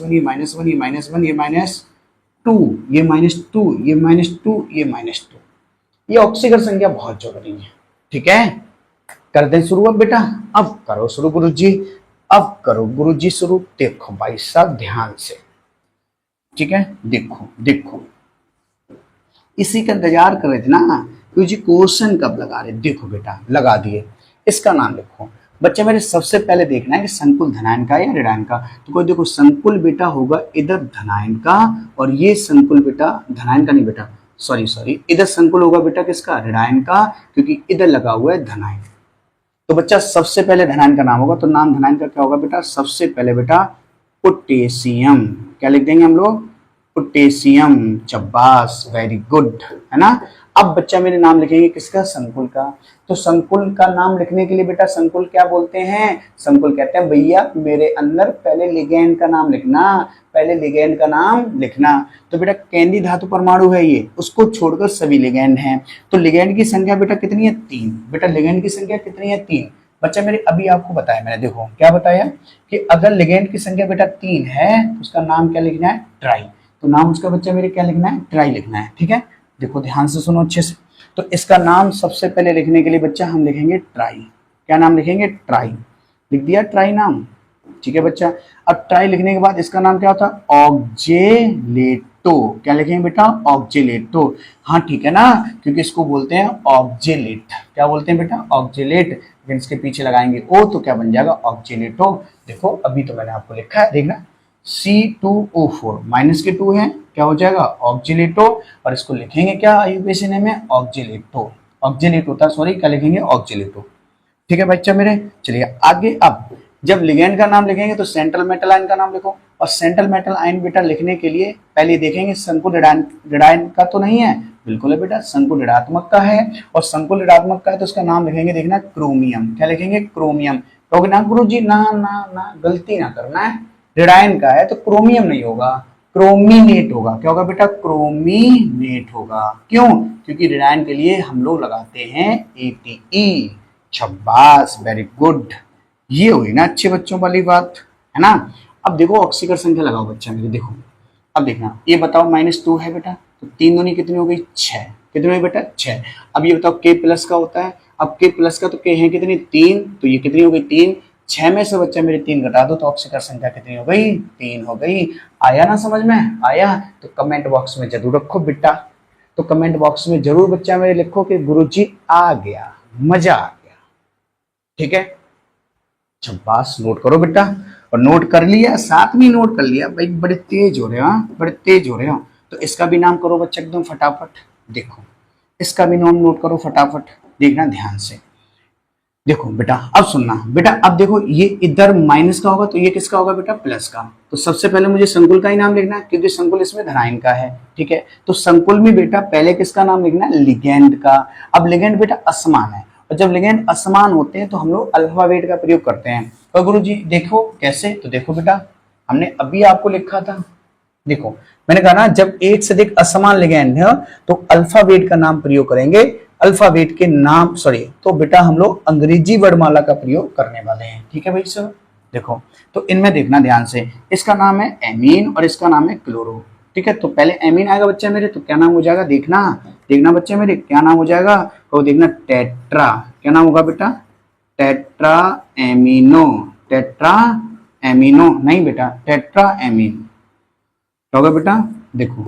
ये -1 ये -1 ये -2 ये -2 ये -2 ये -2, ये ऑक्सीकरण संख्या बहुत जरूरी है। ठीक है, कर दें शुरू अब बेटा। अब करो शुरू गुरुजी, अब करो गुरुजी शुरू। देखो भाई साहब ध्यान से, ठीक है, देखो इसी का इंतजार कर रहे थे ना जी, क्वेश्चन कब लगा रहे। देखो बेटा लगा दिए, इसका नाम लिखो। बच्चे मेरे सबसे पहले देखना है कि संकुल धनायन का या ऋणायन का। तो कोई देखो संकुल बेटा होगा इधर धनायन का, और ये संकुल बेटा धनायन का नहीं बेटा, सॉरी इधर संकुल होगा बेटा किसका? ऋणायन का, क्योंकि इधर लगा हुआ है धनायन। तो बच्चा सबसे पहले धनायन का नाम होगा, तो नाम धनायन का क्या होगा बेटा? सबसे पहले बेटा पोटेशियम। क्या लिख देंगे हम लोग? पोटेशियम। शाबाश, वेरी गुड, है ना। अब बच्चा मेरे नाम लिखेंगे किसका? संकुल का। तो संकुल का नाम लिखने के लिए बेटा संकुल क्या बोलते हैं? संकुल कहते हैं भैया मेरे अंदर पहले लिगेंड का नाम लिखना, पहले लिगेंड का नाम लिखना। तो बेटा केंद्रीय धातु परमाणु है ये, उसको छोड़कर सभी लिगेंड हैं। तो लिगेंड की संख्या बेटा कितनी है? 3। बेटा लिगेंड की संख्या कितनी है? 3। बच्चा मेरे अभी आपको बताया मैंने, देखो क्या बताया कि अगर लिगेंड की संख्या बेटा 3 है तो उसका नाम क्या लिखना है? ट्राई। तो नाम उसका बच्चा मेरे क्या लिखना है? ट्राई लिखना है। ठीक है, देखो ध्यान से सुनो अच्छे से। तो इसका नाम सबसे पहले लिखने के लिए बच्चा हम लिखेंगे ट्राई। क्या नाम लिखेंगे? ट्राई। लिख दिया ट्राई नाम। ठीक है बच्चा, अब ट्राई लिखने के बाद इसका नाम क्या होता है? ऑक्जेलेटो। क्या लिखेंगे बेटा? ऑक्जेलेटो। हाँ ठीक है ना, क्योंकि इसको बोलते हैं ऑक्जेलेट। क्या बोलते हैं बेटा? ऑक्जेलेट। लेकिन इसके पीछे लगाएंगे ओ तो क्या बन जाएगा? ऑक्जेलेटो। देखो अभी तो मैंने आपको लिखा है, देखना C2O4 माइनस के 2 है, क्या हो जाएगा? ऑक्जेलेटो। और इसको लिखेंगे क्या आईयूपीएसी नेम में? ऑक्जेलेटो। ऑक्जेलेट होता है, सॉरी क्या लिखेंगे? ऑक्जेलेटो। ठीक है बच्चा मेरे, चलिए आगे। अब जब लिगेंड का नाम लिखेंगे तो सेंट्रल मेटल आयन का नाम लिखो। और सेंट्रल मेटल आयन बेटा लिखने के लिए पहले देखेंगे संकुल ऋणायन का तो नहीं है, बिल्कुल है बेटा, संकुल ऋणात्मक का है। और संकुल ऋणात्मक का है तो उसका नाम लिखेंगे, देखना क्रोमियम। क्या लिखेंगे? क्रोमियम। कहोगे ना गुरुजी ना ना ना, गलती ना करना है, ऋणायन का है तो क्रोमियम नहीं होगा, क्रोमिनेट होगा। क्या होगा बेटा? क्रोमिनेट होगा। क्यों? क्योंकि ऋणायन के लिए हम लोग लगाते हैं ATE। शाबाश, वेरी गुड। ये हुई ना अच्छे बच्चों वाली बात, है ना। अब देखो ऑक्सीकरण संख्या लगाओ बच्चा मेरे, देखो अब देखना, ये बताओ -2 है बेटा, तो 3 दूनी कितनी हो गई? 6। कितनी हुई बेटा? 6। अब ये बताओ K+ का होता है, अब K+ का तो K है कितनी? 3, तो ये कितनी हो गई? 3। 6 में से बच्चा मेरे 3 घटा दो तो ऑक्सीकरण संख्या कितनी हो गई? 3 हो गई। आया ना समझ में? आया तो कमेंट बॉक्स में जरूर रखो बेटा। तो कमेंट बॉक्स में जरूर बच्चा मेरे लिखो कि गुरुजी आ गया, मजा आ गया। ठीक है, शाबाश, नोट करो बेटा। और नोट कर लिया, साथ में नोट कर लिया भाई, बड़े तेज हो रहे हो, बड़े तेज हो रहे हो। तो इसका भी नाम करो बच्चा एकदम फटाफट। देखो इसका भी नाम नोट करो फटाफट, देखना ध्यान से। देखो बेटा अब सुनना बेटा, अब देखो ये इधर माइनस का होगा तो ये किसका होगा बेटा? प्लस का। तो सबसे पहले मुझे संकुल का ही नाम लिखना है क्योंकि संकुल इसमें धनायन का है। ठीक है, तो संकुल में बेटा पहले किसका नाम लिखना है? लिगेंड का। अब लिगेंड बेटा असमान है, और जब लिगेंड असमान होते हैं तो हम लोग अल्फाबेट का प्रयोग करते हैं। और गुरुजी देखो कैसे, तो देखो बेटा हमने अभी आपको लिखा था, देखो मैंने कहा ना जब एक से अधिक असमान लिगेंड है तो अल्फाबेट का नाम प्रयोग करेंगे। अल्फाबेट के नाम, सॉरी, तो बेटा हम लोग अंग्रेजी वर्णमाला का प्रयोग करने वाले हैं। ठीक है भाई सर, देखो तो इनमें देखना ध्यान से, इसका नाम है एमीन और इसका नाम है क्लोरो। ठीक है, तो पहले एमीन आएगा बच्चे मेरे, तो क्या नाम हो जाएगा, देखना देखना बच्चे मेरे, क्या नाम हो जाएगा, तो देखना टेट्रा, क्या नाम होगा बेटा, टेट्रा एमिनो, टेट्रा एमिनो नहीं बेटा, टेट्रा एमीन क्या होगा बेटा, देखो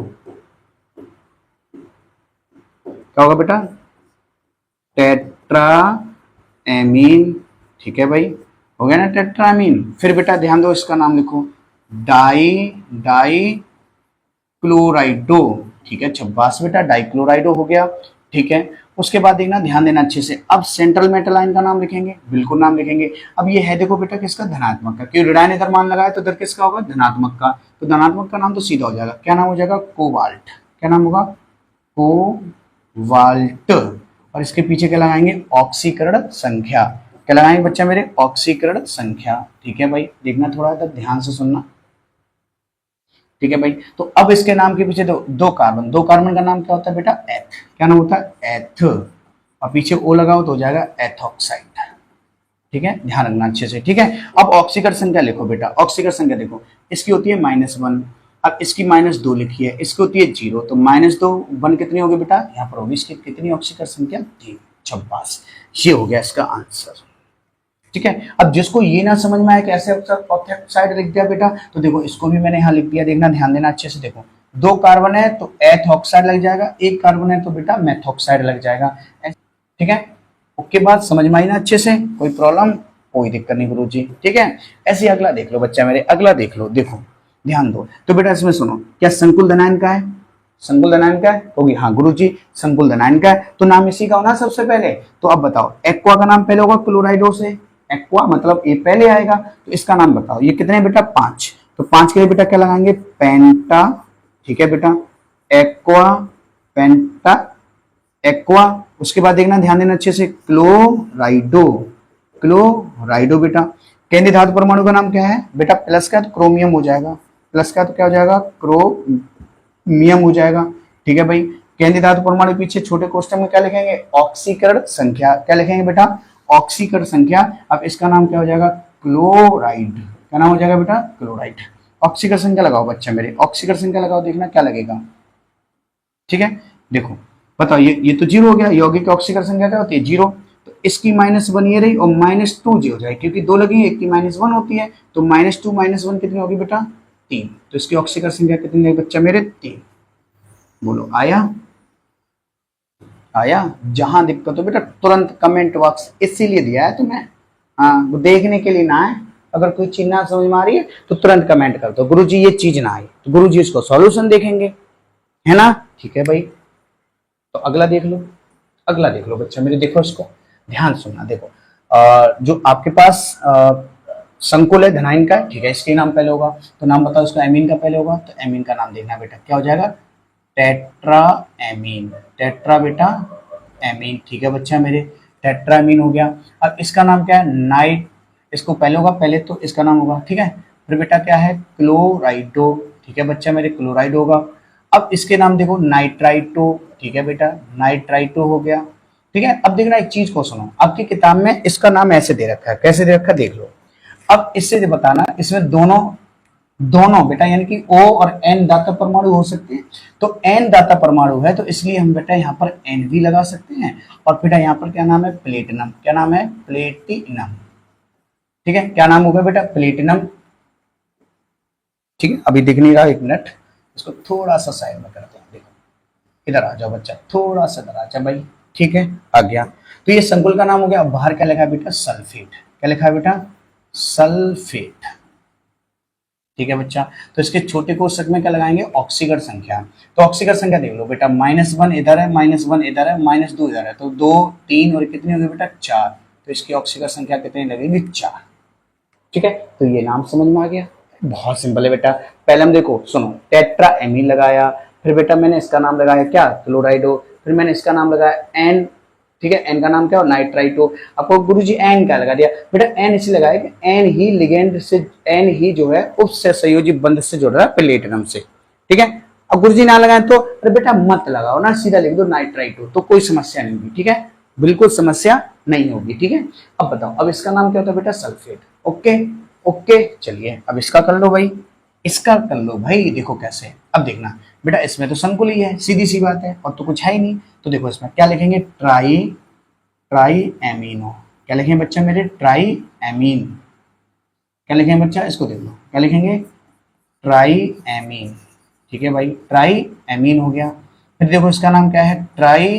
क्या होगा बेटा, टेट्रा एमीन। ठीक है भाई, हो गया ना टेट्रा एमीन। फिर बेटा ध्यान दो, इसका नाम लिखो डाई डाई क्लोराइडो। ठीक है, 26 बेटा, डाइक्लोराइडो हो गया। ठीक है, उसके बाद देखना, ध्यान देना अच्छे से, अब सेंट्रल मेटल आयन का नाम लिखेंगे, बिल्कुल नाम लिखेंगे। अब ये है देखो बेटा किसका, धनात्मक का, क्योंकि ऋणायन इधर मान लगाया तो इधर किसका होगा, धनात्मक का, तो धनात्मक का नाम तो सीधा हो जाएगा, क्या नाम हो जाएगा, कोबाल्ट, क्या नाम होगा, कोबाल्ट। और इसके पीछे क्या लगाएंगे, ऑक्सीकरण संख्या, क्या लगाएंगे बच्चा मेरे, ऑक्सीकरण संख्या। ठीक है भाई, देखना थोड़ा इधर ध्यान से सुनना। ठीक है भाई, तो अब इसके नाम के पीछे दो कार्बन, दो कार्बन का नाम क्या होता है बेटा, एथ, क्या नाम होता है, एथ, और पीछे ओ लगाओ तो हो जाएगा एथॉक्साइड। ठीक है, ध्यान रखना अच्छे से। ठीक है, अब ऑक्सीकरण संख्या लिखो बेटा, ऑक्सीकरण संख्या देखो, इसकी होती है -1, अब इसकी -2 लिखी है, इसकी होती है 0, तो -2 1 कितनी होगी बेटा, यहाँ पर होगी इसकी कितनी ऑक्सीकरण संख्या, 3, 26। ये हो गया इसका आंसर। ठीक है, अब जिसको ये ना समझ में आए कि ऐसे ऑक्साइड लिख दिया बेटा, तो देखो इसको भी मैंने यहाँ लिख दिया, देखना ध्यान देना अच्छे से, देखो 2 कार्बन है तो एथ ऑक्साइड लग जाएगा, 1 कार्बन है तो बेटा मेथॉक्साइड लग जाएगा। ठीक है, उसके बाद समझ में आई ना अच्छे से, कोई प्रॉब्लम, कोई दिक्कत नहीं गुरुजी। ठीक है, ऐसे अगला देख लो बच्चा मेरे, अगला देख लो, देखो ध्यान दो, तो बेटा इसमें सुनो, क्या संकुल धनायन का है, संकुल धनायन का है, होगी हाँ गुरुजी संकुल धनायन का है, तो नाम इसी का होना सबसे पहले। तो अब बताओ, एक्वा का नाम पहले होगा क्लोराइडो से, एक्वा मतलब ए पहले आएगा, तो इसका नाम बताओ, ये कितने बेटा, 5, तो 5 के लिए बेटा क्या लगाएंगे, पेंटा। ठीक है बेटा, एक्वा, पेंटा, एक्वा। उसके बाद देखना ध्यान देना अच्छे से, क्लोराइडो, क्लोराइडो बेटा। केंद्रीय धातु परमाणु का नाम क्या है बेटा, प्लस का तो क्रोमियम हो जाएगा, प्लस का तो क्या हो जाएगा, क्रोमियम हो जाएगा। ठीक है भाई, केंद्रीय धातु परमाणु पीछे छोटे कोष्ठक में क्या लिखेंगे, ऑक्सीकरण संख्या, क्या लिखेंगे बेटा, ऑक्सीकरण संख्या। अब इसका नाम क्या हो जाएगा, क्लोराइड, क्या नाम हो जाएगा बेटा, क्लोराइड। ऑक्सीकरण संख्या लगाओ बच्चा मेरे, ऑक्सीकरण संख्या लगाओ, देखना क्या लगेगा। ठीक है, देखो बताओ, ये तो 0 हो गया, यौगिक ऑक्सीकरण संख्या क्या होती है, 0, तो इसकी -1 ये रही और -2 जी हो जाएगी, क्योंकि 2 लगी, एक की -1 होती है, तो -2 -1 कितनी होगी बेटा, 3, तो इसकी ऑक्सीकरण संख्या कितनी है बच्चा मेरे, 3। बोलो आया, आया। जहां दिक्कत हो बेटा तुरंत कमेंट बॉक्स इसीलिए दिया है तुम्हें, हाँ, वो देखने के लिए ना है, अगर कोई चीज ना समझ में आ रही है तो तुरंत कमेंट कर दो, गुरुजी ये चीज ना आई, तो गुरुजी इसको सॉल्यूशन देखेंगे, है ना। ठीक है भाई, तो अगला देख लो, अगला देख लो बच्चा मेरे, देखो इसको ध्यान सुनना, देखो जो आपके पास संकुल है धनायन का, ठीक है, इसके नाम पहले होगा, तो नाम बताओ इसका, एमीन का पहले होगा, तो एमीन का नाम देखना बेटा, क्या हो जाएगा, टेट्रा एमीन, टेट्रा बेटा एमीन। ठीक है बच्चा मेरे, टेट्रा एमीन हो गया। अब इसका नाम क्या है, नाइट, इसको पहले होगा, पहले तो इसका नाम होगा, ठीक है। फिर बेटा क्या है, क्लोराइडो, ठीक है बच्चा मेरे, क्लोराइड होगा। अब इसके नाम देखो, नाइट्राइटो, ठीक है बेटा, नाइट्राइटो हो गया। ठीक है, अब देखना एक चीज को सुनो, आपकी किताब में इसका नाम ऐसे दे रखा है, कैसे दे रखा है देख लो। अब इससे बताना, इसमें दोनों दोनों बेटा यानी कि O और N दाता परमाणु हो सकते हैं, तो N दाता परमाणु है, तो इसलिए हम बेटा यहाँ पर N भी लगा सकते हैं। और बेटा यहाँ पर क्या नाम है, प्लेटिनम, क्या नाम है, प्लेटिनम। ठीक है, क्या नाम होगा बेटा, प्लेटिनम। ठीक है, अभी दिख नहीं रहा, 1 मिनट, इसको थोड़ा सा साइड में करते हैं, देखो इधर आ जाओ बच्चा, थोड़ा सा इधर आ जाओ भाई। ठीक है, आ गया, तो ये संकुल का नाम हो गया। बाहर क्या लिखा है बेटा, सल्फेट, क्या लिखा है बेटा, सल्फेट। ठीक है बच्चा, तो इसके छोटे कोष्ठक में क्या लगाएंगे, ऑक्सीकरण संख्या। तो ऑक्सीकरण संख्या देख लो बेटा, -1 इधर है, -1 इधर है, -2 इधर है, तो 2 3 और कितनी होगी बेटा, 4, तो इसकी ऑक्सीकरण संख्या कितनी लगेगी, 4। ठीक है, तो ये नाम समझ में आ गया, बहुत सिंपल है बेटा। पहले हम देखो सुनो, टेट्रा एमीन लगाया, फिर बेटा मैंने इसका नाम लगाया क्या, क्लोराइडो, फिर मैंने इसका नाम लगाया एन, ठीक है, एन का नाम क्या हो, नाइट्राइटो। आपको गुरुजी एन क्या लगा दिया बेटा, एन इसलिए लगाया कि एन ही लिगेंड से, एन ही जो है उपसहसंयोजी बंध से जुड़ रहा है प्लेटिनम से। ठीक है, अब गुरुजी ना लगाए तो अरे बेटा मत लगाओ ना, सीधा लिख दो नाइट्राइट हो, तो कोई समस्या नहीं होगी। ठीक है, बिल्कुल समस्या नहीं होगी। ठीक है, अब बताओ, अब इसका नाम क्या होता है बेटा? सल्फेट। ओके ओके, चलिए अब इसका कर लो भाई, इसका कर लो भाई। देखो कैसे, अब देखना बेटा, इसमें तो संकुल ही है, सीधी सी बात है, और तो कुछ है ही नहीं। तो देखो इसमें क्या लिखेंगे? Try amino. क्या लिखेंगे बच्चा मेरे? Try amine. क्या लिखेंगे बच्चा? इसको देख लो, क्या लिखेंगे? Try amine. ठीक है भाई, ट्राई एमीन हो गया। फिर देखो इसका नाम क्या है? ट्राई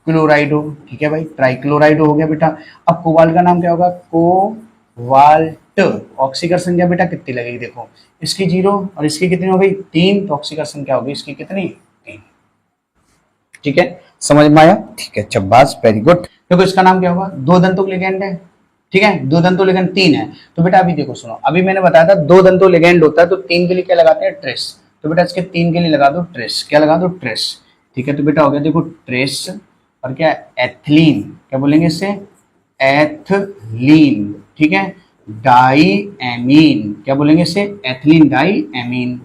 क्लोराइडो। ठीक है भाई, ट्राइक्लोराइडो हो गया बेटा। अब कोबाल्ट का नाम क्या होगा? कोबाल्ट। ऑक्सीकरण संख्या बेटा कितनी लगेगी? देखो इसकी 0 और इसकी कितनी हो गई? 3, तो ऑक्सीकरण संख्या होगी इसकी कितनी? 3। ठीक है, समझ में आया? ठीक है, चब्बास, वेरी गुड। देखो इसका नाम क्या होगा? दो दंतों लिगेंड है। ठीक है, दो दंतों लिगेंड 3 है। तो बेटा अभी देखो सुनो, अभी मैंने बताया था दो दंतों लिगेंड होता है तो 3 के लिए क्या लगाते हैं? ट्रेस। तो बेटा इसके 3 के लिए लगा दो ट्रेस। क्या लगा दो? ट्रेस। ठीक है, तो बेटा हो गया देखो ट्रेस, और क्या? एथिलीन। क्या बोलेंगे इससे? एथिलीन। ठीक है, डाई एमीन। क्या बोलेंगे इसे? Ethylene diamine.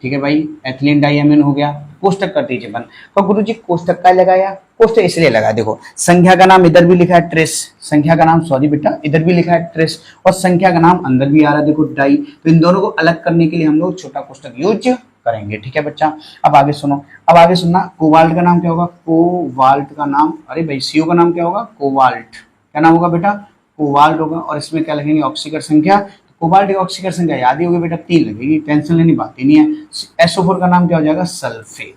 ठीक है भाई, एथिलीन डाई एमीन हो गया। कोष्टक कर दीजिए बंद। तो गुरु जी कोष्टक का लगाया? कोष्टक इसलिए लगा, देखो संख्या का नाम इधर भी लिखा है ट्रेस, संख्या का नाम सॉरी बेटा इधर भी लिखा है ट्रेस, और संख्या का नाम अंदर भी आ रहा है देखो डाई। तो इन दोनों को अलग करने के लिए हम लोग छोटा कोष्टक यूज करेंगे। ठीक है बच्चा, अब आगे सुनो, अब आगे सुनना। कोबाल्ट का नाम क्या होगा? कोबाल्ट का नाम, अरे भाई सीओ का नाम क्या होगा? कोबाल्ट। क्या नाम होगा बेटा? कोबाल्ट होगा। और इसमें क्या लिखेंगे? ऑक्सीकरण संख्या। कोबाल्ट की ऑक्सीकरण संख्या याद ही होगी बेटा, 3 लगेगी, टेंशन लेनी बात ही नहीं है। SO4 का नाम क्या हो जाएगा? सल्फेट।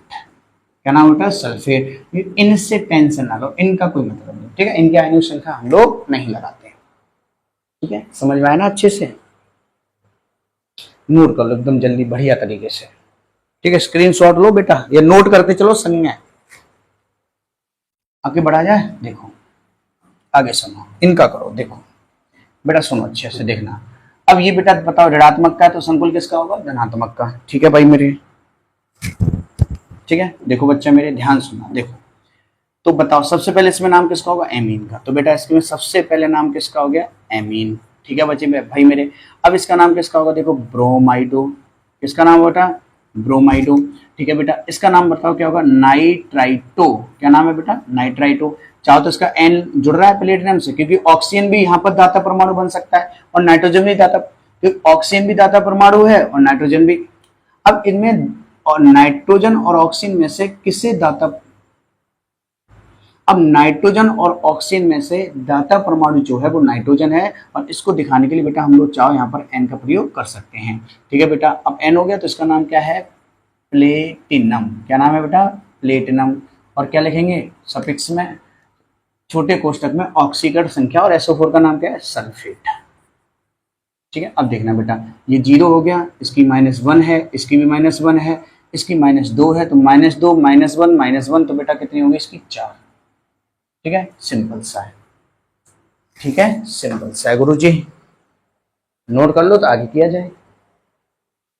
क्या नाम होता है? सल्फेट। इनसे टेंशन ना लो, इनका कोई मतलब नहीं। ठीक है, इनकी आयनिक संख्या हम लोग नहीं लगाते। ठीक है, समझ में आया ना? अच्छे से नोट कर लो एकदम जल्दी बढ़िया तरीके से। ठीक है, स्क्रीनशॉट लो बेटा, ये नोट करते चलो, संज्ञा आगे बढ़ा जाए। देखो आगे सुनो, इनका करो। देखो बेटा सुनो अच्छे से देखना। अब ये बेटा बताओ ऋणात्मक का है तो संकुल किसका होगा? धनात्मक का। ठीक है भाई मेरे, ठीक है, देखो बच्चा मेरे ध्यान सुना। देखो तो बताओ सबसे पहले इसमें नाम किसका होगा? एमीन का। तो बेटा इसमें सबसे पहले नाम किसका हो गया? एमीन। ठीक है बच्चे भाई मेरे, अब इसका नाम किसका होगा? देखो ब्रोमाइडो। किसका नाम बेटा? ब्रोमाइडो। ठीक है बेटा, इसका नाम बताओ क्या होगा? नाइट्राइटो। क्या नाम है बेटा? नाइट्राइटो। चाहो तो इसका एन जुड़ रहा है प्लेटिनम से, क्योंकि ऑक्सीजन भी यहाँ पर दाता परमाणु बन सकता है और नाइट्रोजन भी दाता, क्योंकि ऑक्सीजन भी दाता परमाणु है और नाइट्रोजन भी। अब इनमें और नाइट्रोजन और ऑक्सीजन में से किसे दाता, अब नाइट्रोजन और ऑक्सीजन में से दाता परमाणु जो है वो नाइट्रोजन है, और इसको दिखाने के लिए बेटा हम लोग चाहो यहाँ पर एन का प्रयोग कर सकते हैं। ठीक है बेटा, अब एन हो गया तो इसका नाम क्या है? प्लेटिनम। क्या नाम है बेटा? प्लेटिनम। और क्या लिखेंगे सफिक्स में? छोटे कोष्टक में ऑक्सीकरण संख्या, और SO4 का नाम क्या है? सल्फेट। ठीक है, अब देखना बेटा ये 0 हो गया, इसकी -1 है, इसकी भी -1 है, इसकी -2 है, तो -2 -1 तो बेटा कितनी होगी इसकी? 4। ठीक है, सिंपल सा है। ठीक है, सिंपल सा है गुरु जी, नोट कर लो तो आगे किया जाए।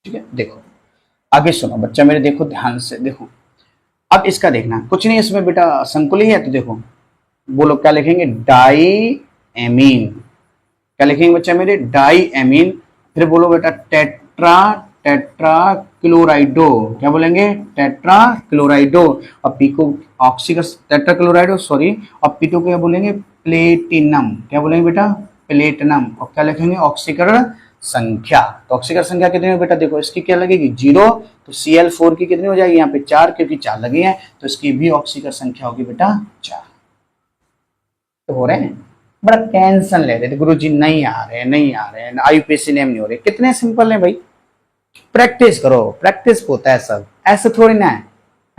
ठीक है, देखो आगे सुनो बच्चा मेरे, देखो ध्यान से देखो। अब इसका देखना कुछ नहीं, इसमें बेटा संकुल ही है, तो देखो बोलो क्या लिखेंगे? Diamine. क्या लिखेंगे बच्चा मेरे? Diamine. फिर बोलो बेटा टेट्रा क्लोराइडो। क्या बोलेंगे? Tetrachlorido. और पीको ऑक्सीकरण टेट्रा क्लोराइडो सॉरी, और पीटो क्या बोलेंगे? प्लेटिनम। क्या बोलेंगे बेटा? प्लेटिनम। और क्या लिखेंगे? ऑक्सीकरण संख्या। तो ऑक्सीकरण संख्या कितनी है बेटा? देखो इसकी क्या लगेगी? 0, तो Cl4 की कितनी हो जाएगी यहाँ पे? 4, क्योंकि 4 लगे हैं, तो इसकी भी ऑक्सीकरण संख्या होगी बेटा 4। तो हो रहे हैं, बड़ा टेंशन ले रहे थे गुरु जी, नहीं आ रहे IUPAC नेम नहीं हो रहे। कितने सिंपल है भाई, प्रैक्टिस करो, प्रैक्टिस होता है सब, ऐसे थोड़ी ना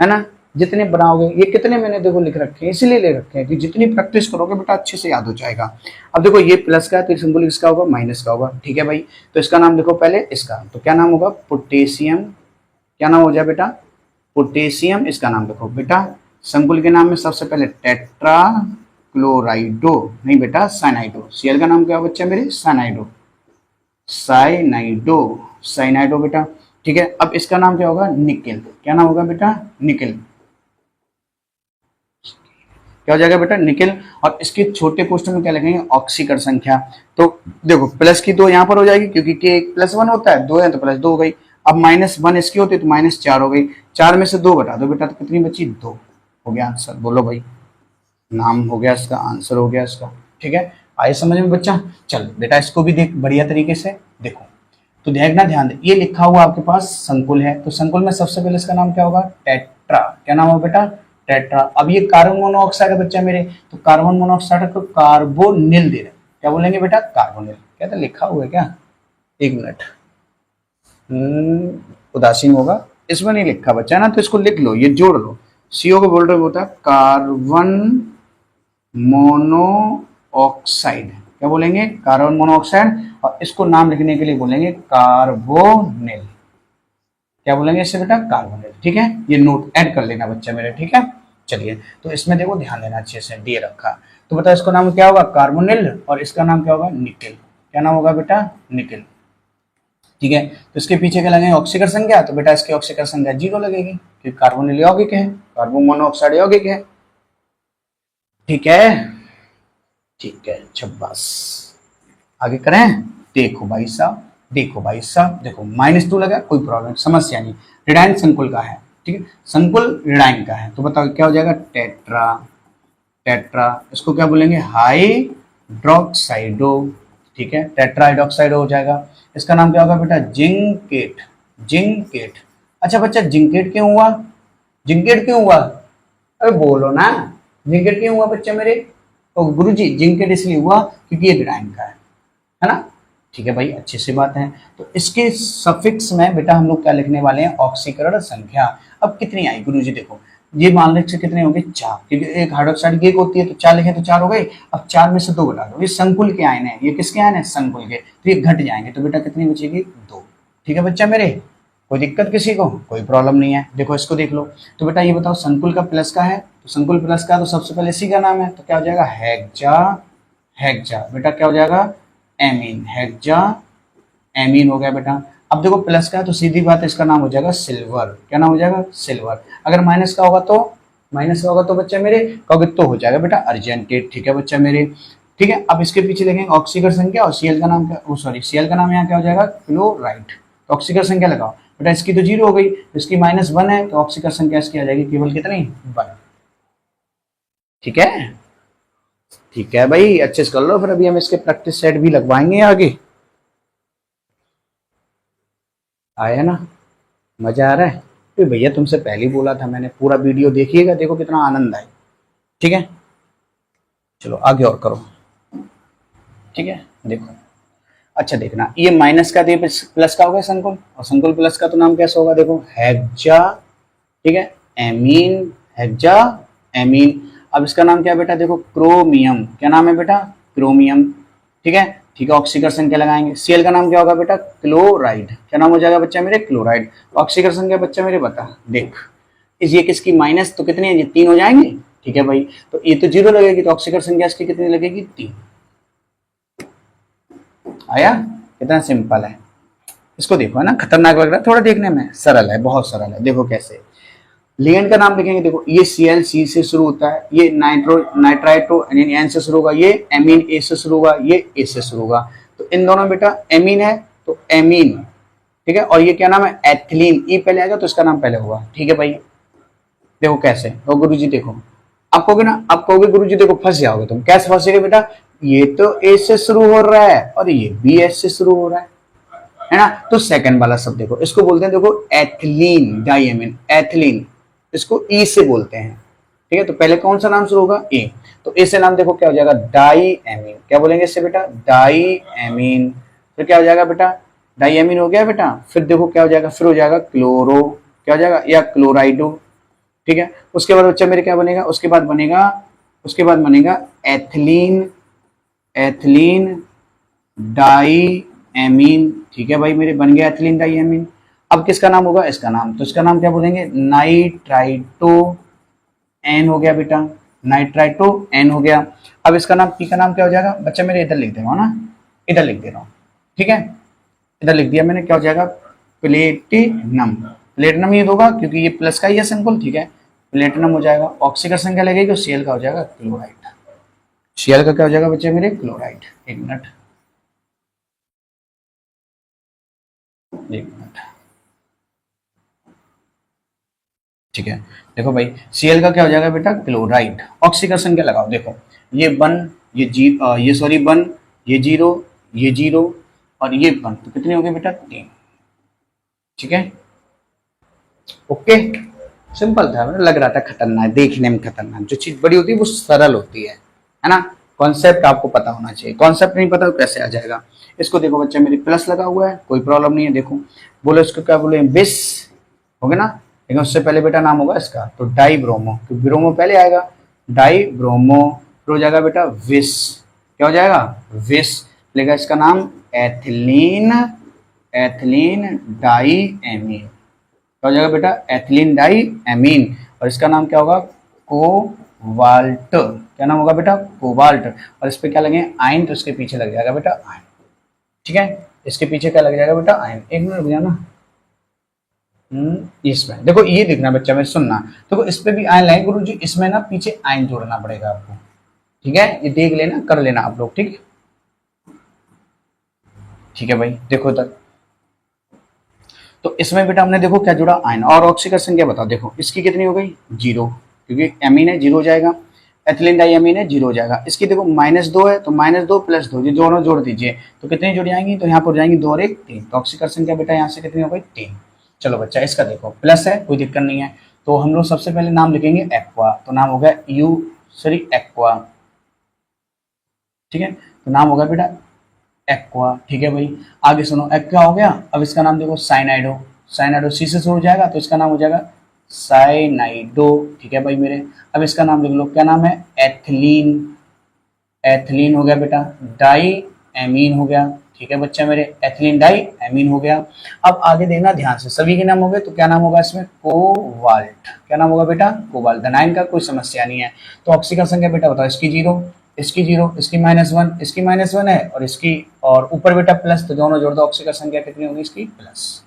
है ना? जितने बनाओगे, ये कितने मैंने देखो लिख रखे हैं, इसीलिए ले रखे हैं कि जितनी प्रैक्टिस करोगे बेटा अच्छे से याद हो जाएगा। अब देखो ये प्लस का है तो सिंबल किसका होगा? माइनस का होगा। ठीक है भाई, तो इसका नाम देखो पहले, इसका तो क्या नाम होगा? पोटेशियम। क्या नाम हो जाए बेटा? पोटेशियम। इसका नाम देखो बेटा, संकुल के नाम में सबसे पहले टेट्रा क्लोराइडो, नहीं बेटा साइनाइडो। Cl का नाम क्या बच्चा मेरे? साइनाइडो, साइनाइडो बेटा। ठीक है, अब इसका नाम क्या होगा? निकेल। क्या नाम होगा बेटा? निकेल। क्या हो जाएगा बेटा? निकेल। और इसके छोटे क्वेश्चन में क्या लिखेंगे? ऑक्सीकरण संख्या। तो देखो प्लस की 2 यहाँ पर हो जाएगी, क्योंकि K +1 होता है, 2 है तो +2 हो गई। अब -1 इसकी होती तो -4 हो गई, 4 में से 2 घटा दो बेटा तो कितनी बची, 2। हो गया आंसर, बोलो भाई, नाम हो गया इसका, आंसर हो गया इसका। ठीक है, आए समझ में बच्चा। चल बेटा इसको भी देख बढ़िया तरीके से, देखो तो देखना, ध्यान दे, ये लिखा हुआ आपके पास संकुल है, तो संकुल में सबसे पहले इसका नाम क्या होगा, टेट्रा। क्या नाम होगा बेटा, टेट्रा। अब ये कार्बन मोनोऑक्साइड है बच्चा मेरे, तो कार्बन मोनोऑक्साइड को कार्बोनिल दे रहे, क्या बोलेंगे बेटा, कार्बोनिल। क्या था लिखा हुआ है क्या, एक मिनट, उदासीन होगा, इसमें नहीं लिखा बच्चा ना, तो इसको लिख लो, ये जोड़ लो। सीओ को बोल रहे होता है कार्बन मोनोऑक्साइड, क्या बोलेंगे, कार्बन मोनोऑक्साइड, और इसको नाम लिखने के लिए बोलेंगे कार्बोनिल। क्या बोलेंगे इससे बेटा, कार्बोनिल। ठीक है, ये नोट ऐड कर लेना बच्चा मेरे, ठीक है। चलिए, तो इसमें देखो ध्यान देना, अच्छे से दे रखा, तो बताओ इसका नाम क्या होगा, कार्बोनिल, और इसका नाम क्या होगा, निकेल। क्या नाम होगा बेटा, निकेल। ठीक है, तो इसके पीछे क्या लगेंगे, ऑक्सीकरण संख्या, तो बेटा इसकी ऑक्सीकरण संख्या 0 लगेगी, क्योंकि कार्बोनिल यौगिक है, कार्बन मोनोऑक्साइड यौगिक है। ठीक है, ठीक है, शाबाश। आगे करें, देखो भाई साहब, देखो भाई साहब, देखो -2 लगा, कोई प्रॉब्लम समस्या नहीं, ऋणायन संकुल का है। ठीक है, संकुल ऋणायन का है, तो बताओ क्या हो जाएगा, टेट्रा। टेट्रा, इसको क्या बोलेंगे, हाइड्रोक्साइडो। ठीक है, टेट्रा हाइड्रोक्साइडो हो जाएगा। इसका नाम क्या होगा बेटा, जिंकेट। जिंकेट। अच्छा बच्चा, जिंकेट क्यों हुआ, जिंकेट क्यों हुआ, अरे बोलो ना, जिंकेट क्यों हुआ बच्चा मेरे, तो गुरुजी जिंकेट इसलिए हुआ क्योंकि ये ऋणायन का है ना। ठीक है भाई, अच्छी सी बात है। तो इसके सफिक्स में बेटा हम लोग क्या लिखने वाले हैं, ऑक्सीकरण संख्या। अब कितनी आई गुरुजी, देखो ये मान लीजिए कितने होंगे, 4, क्योंकि एक हाइड्रोक्साइड की एक होती है, तो 4 लिखे तो 4 हो गए। अब 4 में से 2 घटा दो, ये संकुल के आयन है, ये किसके आयन है, संकुल के, तो ये घट जाएंगे, तो बेटा कितनी बचेगी, 2। ठीक है बच्चा मेरे, कोई दिक्कत किसी को, कोई प्रॉब्लम नहीं है। देखो इसको देख लो, तो बेटा ये बताओ संकुल का प्लस का है, तो संकुल प्लस का, तो सबसे पहले इसी का नाम है, तो क्या हो जाएगा, हेक्सा। हेक्सा बेटा क्या हो जाएगा, एमीन। हेक्सा एमीन हो गया बेटा। अब देखो प्लस का है, तो सीधी बात है इसका नाम हो जाएगा सिल्वर। क्या नाम हो जाएगा, सिल्वर। अगर माइनस का होगा तो, माइनस का होगा तो बच्चा मेरे कहोगे तो हो जाएगा बेटा अर्जेंटेट। ठीक है बच्चा मेरे, ठीक है। अब इसके पीछे देखेंगे ऑक्सीकरण संख्या, और सीएल का नाम क्या, सॉरी सीएल का नाम यहाँ क्या हो जाएगा, क्लोराइड। तो ऑक्सीकरण संख्या लगाओ बेटा, इसकी तो 0 हो गई, इसकी -1 है, तो ऑक्सीकरण संख्या इसकी आ जाएगी केवल कितनी, 1। ठीक है, ठीक है भाई, अच्छे से कर लो, फिर अभी हम इसके प्रैक्टिस सेट भी लगवाएंगे आगे। आया ना, मजा आ रहा है, तो भैया तुमसे पहले ही बोला था मैंने, पूरा वीडियो देखिएगा, देखो कितना आनंद आए। ठीक है, चलो आगे और करो। ठीक है, देखो अच्छा देखना, ये माइनस का दे प्लस का होगा संकुल, और संकुल प्लस का तो नाम कैसा होगा, देखो हेक्सा। ठीक है, एमीन, हेक्सा एमीन। अब इसका नाम क्या है बेटा, देखो क्रोमियम। क्या नाम है बेटा, क्रोमियम। ठीक है, ठीक है, ऑक्सीकरण संख्या लगाएंगे। सीएल का नाम क्या होगा बेटा, क्लोराइड। क्या नाम हो जाएगा बच्चा मेरे, क्लोराइड। ऑक्सीकरण संख्या बच्चा मेरे बता, देख इस ये किसकी माइनस, तो कितनी है, ये 3 हो जाएंगे। ठीक है भाई, तो ये तो 0 लगेगी, तो ऑक्सीकरण संख्या इसकी कितनी लगेगी, 3। आया, कितना सिंपल है। इसको देखो, है ना खतरनाक लग रहा है थोड़ा देखने में, सरल है, बहुत सरल है। देखो कैसे, लिगेंड का नाम लिखेंगे, देखो ये Cl C से शुरू होता है, ये नाइट्राइटो एन से शुरू होगा, ये एमीन ए से शुरू होगा, ये ए से शुरू होगा। तो इन दोनों बेटा एमीन है, तो एमीन। ठीक है, और ये क्या नाम है, एथिलीन। ई पहले आएगा तो इसका नाम पहले होगा। ठीक है भाई, देखो कैसे, तो गुरु जी देखो, आप कहोगे ना, आप कहोगे गुरु जी देखो फंस जाओगे तुम, कैसे फंसेगे बेटा, ये तो ए से शुरू हो रहा है और ये बी एस से शुरू हो रहा है ना। तो सेकंड वाला शब्द देखो, इसको बोलते हैं देखो एथिलीन डाइएमीन, एथिलीन, इसको ई से बोलते हैं। ठीक है, तो पहले कौन सा नाम शुरू होगा, ए, तो ए से नाम देखो क्या हो जाएगा, डाइएमीन। क्या बोलेंगे इससे बेटा, डाइएमीन। फिर क्या हो जाएगा बेटा, डाइएमीन हो गया बेटा, फिर देखो क्या हो जाएगा, फिर हो जाएगा क्लोरो, क्या हो जाएगा, या क्लोराइडो। ठीक है, उसके बाद बच्चा मेरे क्या बनेगा, उसके बाद बनेगा एथिलीन, एथिलीन डाइएमीन। ठीक है भाई मेरे, बन गया एथिलीन डाइएमीन। अब किसका नाम होगा, इसका नाम, तो इसका नाम क्या बोलेंगे, नाइट्राइटो एन हो गया बेटा, नाइट्राइटो एन हो गया। अब इसका नाम, पी का नाम क्या हो जाएगा बच्चा मेरे, इधर लिख दे रहा हूँ ना, इधर लिख दे रहा हूँ। ठीक है, इधर लिख दिया मैंने, क्या हो जाएगा, प्लेटिनम। प्लेटिनम ये होगा क्योंकि ये प्लस का ही है सिंपल। ठीक है, प्लेटिनम हो जाएगा। ऑक्सीकरण संख्या लगेगी, तो सीएल का हो जाएगा क्लोराइड। सीएल का क्या हो जाएगा बच्चे मेरे, क्लोराइड। एक मिनट, एक मिनट, ठीक है, देखो भाई Cl का क्या हो जाएगा बेटा, क्लोराइड। ऑक्सीकरण क्या लगाओ, देखो ये वन, ये सॉरी वन, ये जीरो और ये वन, तो कितने हो गए बेटा, 3। ठीक है, ओके, सिंपल था, लग रहा था खतरनाक, देखने में खतरनाक। जो चीज बड़ी होती है वो सरल होती है ना। कॉन्सेप्ट आपको पता होना चाहिए, कॉन्सेप्ट नहीं पता तो कैसे आ जाएगा। इसको देखो बच्चा, मेरे प्लस लगा हुआ है, कोई प्रॉब्लम नहीं है। देखो बोलो इसको क्या बोले, बिस, हो गया ना। लेकिन उससे पहले बेटा नाम होगा इसका तो डाई ब्रोमो, तो ब्रोमो पहले आएगा, डाई ब्रोमो, फिर हो जाएगा बेटा विस, क्या हो जाएगा, विस। लेगा इसका नाम एथिलीन, एथिलीन डाई एमीन, क्या हो जाएगा बेटा, एथिलीन डाई एमीन। और इसका नाम क्या होगा, कोबाल्ट, क्या नाम होगा बेटा, कोबाल्ट। और इस पे क्या लगे, आयन, तो इसके पीछे लग जाएगा बेटा आयन। ठीक है, इसके पीछे क्या लग जाएगा बेटा, आयन। एक मिनट रुक जाना, इसमें देखो ये देखना बच्चा, मेरे सुनना, देखो इस पे भी आयन लाएंगे गुरु जी, इसमें ना पीछे आयन जोड़ना पड़ेगा आपको। ठीक है, ये देख लेना, कर लेना आप लोग। ठीक है, ठीक है भाई, देखो तक तो इसमें बेटा हमने देखो क्या जुड़ा, आयन। और ऑक्सीकरण क्या बताओ, देखो इसकी कितनी हो गई, 0, क्योंकि एमीन है, 0 हो जाएगा। एथिलीन डाई एमीन है, 0 हो जाएगा। इसकी देखो -2 है, तो -2 + 2, ये दोनों जोड़ दीजिए, तो कितनी जुड़ जाएंगी, तो यहाँ पर जाएंगी 2 और 1 3। तो ऑक्सीकरण क्या बेटा, यहाँ से कितनी हो गई, 3। चलो बच्चा, इसका देखो प्लस है, कोई दिक्कत नहीं है। तो हम लोग सबसे पहले नाम लिखेंगे एक्वा, तो नाम होगा एक्वा। ठीक है, तो नाम होगा बेटा एक्वा। ठीक है भाई, आगे सुनो, एक्वा हो गया। अब इसका नाम देखो साइनाइडो, साइनाइडो सी से शुरू हो जाएगा, तो इसका नाम हो जाएगा साइनाइडो। ठीक है भाई मेरे, अब इसका नाम लिख लो, क्या नाम है, एथिलीन, एथिलीन हो गया बेटा, डाई एमीन हो गया। ठीक है बच्चा मेरे, एथिलीन डाई एमीन हो गया। अब आगे देखना ध्यान से, सभी के नाम हो गए, तो क्या नाम होगा इसमें, कोबाल्ट, क्या नाम होगा बेटा, कोबाल्ट। धनायन का कोई समस्या नहीं है। तो ऑक्सीकरण संख्या बेटा बताओ, इसकी 0, इसकी 0, इसकी -1, इसकी -1 है, और इसकी, और ऊपर बेटा प्लस, तो दोनों जोड़ दो, ऑक्सीकरण संख्या कितनी होगी इसकी, प्लस।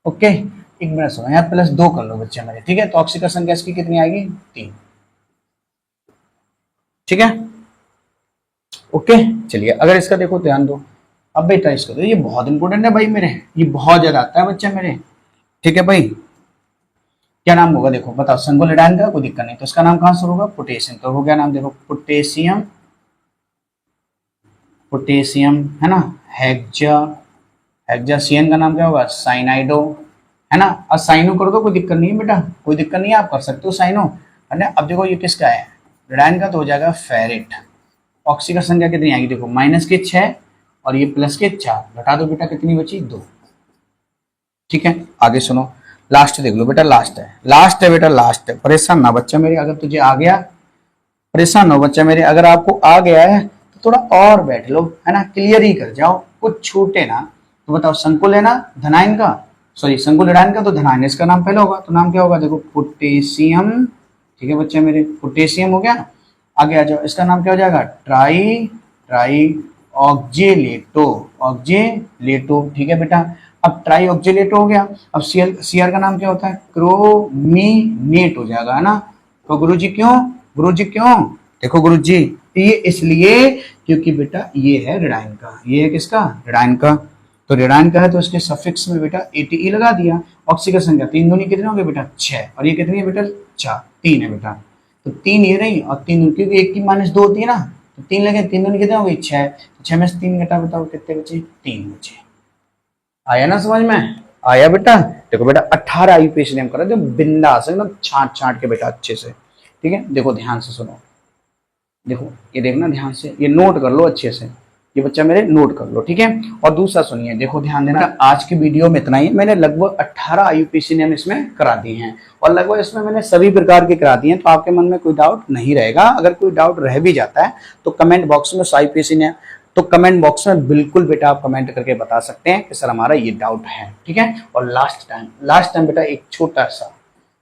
ओके, एक मिनट सुनो, यहाँ +2 कर लो बच्चे मेरे। ठीक है, तो ऑक्सीकरण संख्या इसकी कितनी आएगी, 3। ठीक है, ओके, चलिए अगर इसका देखो ध्यान दो, अब बेटा इसको तो ये बहुत इंपॉर्टेंट है भाई मेरे, ये बहुत ज्यादा आता है बच्चा मेरे। ठीक है भाई, क्या नाम होगा, देखो बताओ, संगोलिडाइन का कोई दिक्कत नहीं, तो इसका नाम कहां से होगा, पोटेशियम। तो हो गया नाम, देखो पोटेशियम, पोटेशियम है ना, हेक्सा, हेक्सासियन का नाम क्या होगा, साइनाइडो, है ना। अब साइनो कर दो, कोई दिक्कत नहीं है बेटा, कोई दिक्कत नहीं है, आप कर सकते हो साइनो, है ना। अब देखो ये किसका है, रेडाइन का, तो हो जाएगा फेरेट। ऑक्सीकरण संख्या कितनी आएगी, देखो -6 और ये +4, घटा दो बेटा, कितनी बची, 2। ठीक है, आगे सुनो, लास्ट देख लो बेटा, लास्ट है, लास्ट है बेटा, लास्ट है। परेशान ना बच्चा मेरे, अगर तुझे आ गया, परेशान हो बच्चा मेरे, अगर आपको आ गया है तो थोड़ा और बैठ लो, है ना, क्लियर ही कर जाओ, कुछ छूटे ना। तो बताओ, संकुल है ना धनायन का, सॉरी संकुल ऋणायन का, तो धनायन इसका नाम पहले होगा, तो नाम क्या होगा, देखो पोटेशियम। ठीक है बच्चे मेरे, पोटेशियम हो गया। आगे आ जाओ, इसका नाम क्या हो जाएगा, ट्राई ऑक्जेलेटो, ऑक्जेलेटो। ठीक है बेटा, अब ट्राई ऑक्जेलेटो हो गया। अब सीआर का नाम क्या होता है, क्रोमीनेट हो जाएगा, है ना। तो गुरुजी क्यों, गुरुजी क्यों, देखो गुरुजी, ये इसलिए क्योंकि बेटा ये है ऋणायन का, ये है किसका, ऋणायन का। तो ऋणायन का है तो इसके सफिक्स में बेटा एटीई लगा दिया। ऑक्सीकरण संख्या 3 दूनी कितने होंगे बेटा, 6, और ये कितनी है बेटा, 4, 3 है बेटा। तो 3 ये रही, और 3 क्योंकि 1 की -2 होती है ना, तो 3 लगे, 3 दूनी कितने हो गई, 6, तो 6 में से 3 घटा, बताओ कितने बचे, 3 बचे। आया ना समझ में, आया बेटा। देखो बेटा 18 आईयूपीएसी नेम करा जो बिंदास एकदम छांट छांट के बेटा अच्छे से। ठीक है, देखो ध्यान से सुनो, देखो ये देखना ध्यान से, ये नोट कर लो अच्छे से, ये बच्चा मेरे नोट कर लो। ठीक है, और दूसरा सुनिए, देखो ध्यान देना, आज की वीडियो में इतना ही। मैंने लगभग 18 आईयूपीएसी नेम इसमें करा दिए हैं, और लगभग इसमें मैंने सभी प्रकार के करा दिए हैं, तो आपके मन में कोई डाउट नहीं रहेगा। अगर कोई डाउट रह भी जाता है तो कमेंट बॉक्स में आईयूपीएसी नेम, तो कमेंट बॉक्स में बिल्कुल बेटा आप कमेंट करके बता सकते हैं कि सर हमारा ये डाउट है। ठीक है, और लास्ट टाइम बेटा एक छोटा सा,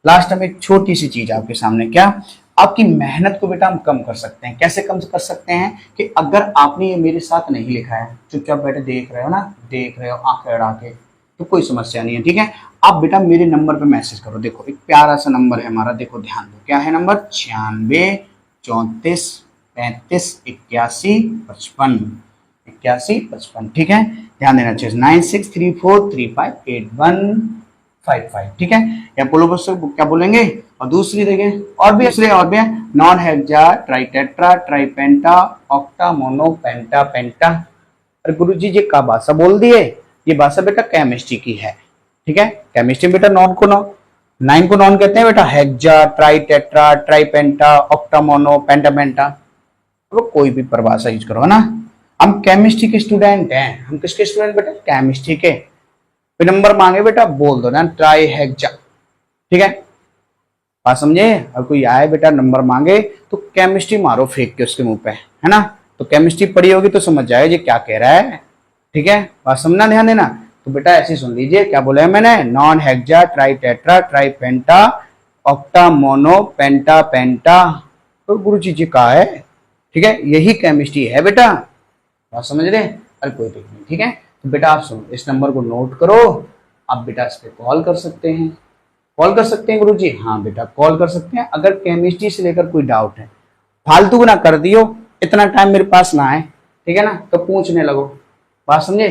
लास्ट टाइम एक छोटी सी चीज आपके सामने, क्या, आपकी मेहनत को बेटा हम कम कर सकते हैं। कैसे कम कर सकते हैं, कि अगर आपने ये मेरे साथ नहीं लिखा है, चुपचाप बैठे देख रहे हो ना, देख रहे हो आंखें अड़ा के, तो कोई समस्या नहीं है। ठीक है, आप बेटा मेरे नंबर पे मैसेज करो, देखो एक प्यारा सा नंबर है हमारा, देखो ध्यान दो, क्या है नंबर, 96 34 35 81 55 81 55। ठीक है, ध्यान देना चाहिए, 96343581 55, ठीक है। या बोलो बच्चों क्या बोलेंगे। और दूसरी देखें, और भी है नॉन हेक्सा ट्राइटेट्रा ट्राइपेंटा ऑक्टा मोनो पेंटा पेंटा। अरे गुरु जी ये का भाषा बोल दिए, ये भाषा बेटा केमिस्ट्री की है, ठीक है। केमिस्ट्री में बेटा नॉन को नाइन को नॉन कहते हैं बेटा, हेक्सा ट्राइटेट्रा ट्राइपेंटा ऑक्टामोनो पेंटापेंटा। तो कोई भी परिभाषा यूज करो, है ना। हम केमिस्ट्री के स्टूडेंट हैं, हम किसके स्टूडेंट बेटा, केमिस्ट्री के। फिर नंबर मांगे बेटा बोल दो ना ट्राई हेक्सा, ठीक है। बात समझे। और कोई आए बेटा नंबर मांगे तो केमिस्ट्री मारो फेंक के उसके मुंह पे, है ना। तो केमिस्ट्री पढ़ी होगी तो समझ जाए ये क्या कह रहा है, ठीक है। बात समझना, ध्यान देना। तो बेटा ऐसे सुन लीजिए क्या बोला है मैंने, नॉन हेक्सा ट्राइटेट्रा ट्राइपेंटा ऑक्टा मोनो पेंटा पेंटा। तो गुरु जी जी कहा है, ठीक है, यही केमिस्ट्री है बेटा। बात समझ रहे। अरे कोई दिक्कत नहीं, ठीक है। तो बेटा आप सुनो, इस नंबर को नोट करो। आप बेटा इस पर कॉल कर सकते हैं, कॉल कर सकते हैं गुरु जी। हाँ बेटा कॉल कर सकते हैं, अगर केमिस्ट्री से लेकर कोई डाउट है। फालतू ना कर दियो, इतना टाइम मेरे पास ना आए, ठीक है ना, तो पूछने लगो। बात समझे,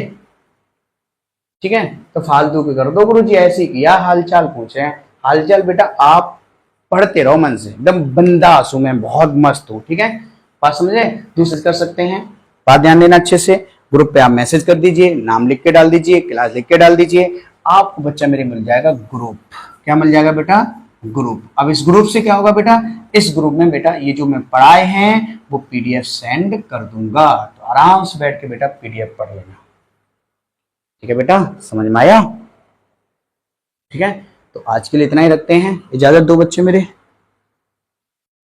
ठीक है। तो फालतू के कर दो गुरु जी, ऐसे किया हालचाल पूछे हैं। हालचाल बेटा आप पढ़ते रहो मन से, एकदम बंदास हूं मैं, बहुत मस्त हूँ, ठीक है। बात समझे। दूसरे कर सकते हैं, बात ध्यान देना अच्छे से। ग्रुप पे आप मैसेज कर दीजिए, नाम लिख के डाल दीजिए, क्लास लिख के डाल दीजिए, आपको बच्चा मेरे मिल जाएगा ग्रुप। क्या मिल जाएगा बेटा, ग्रुप। अब इस ग्रुप से क्या होगा बेटा, इस ग्रुप में बेटा ये जो मैं पढ़ाए हैं वो पीडीएफ सेंड कर दूंगा, तो आराम से बैठ के बेटा पीडीएफ पढ़ लेना, ठीक है बेटा। समझ में आया, ठीक है। तो आज के लिए इतना ही रखते हैं, इजाजत दो बच्चे मेरे,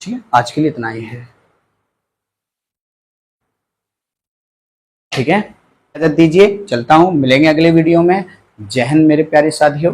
ठीक है। आज के लिए इतना ही है, ठीक है। इजाजत दीजिए, चलता हूं, मिलेंगे अगले वीडियो में। जय हिंद मेरे प्यारे साथियों।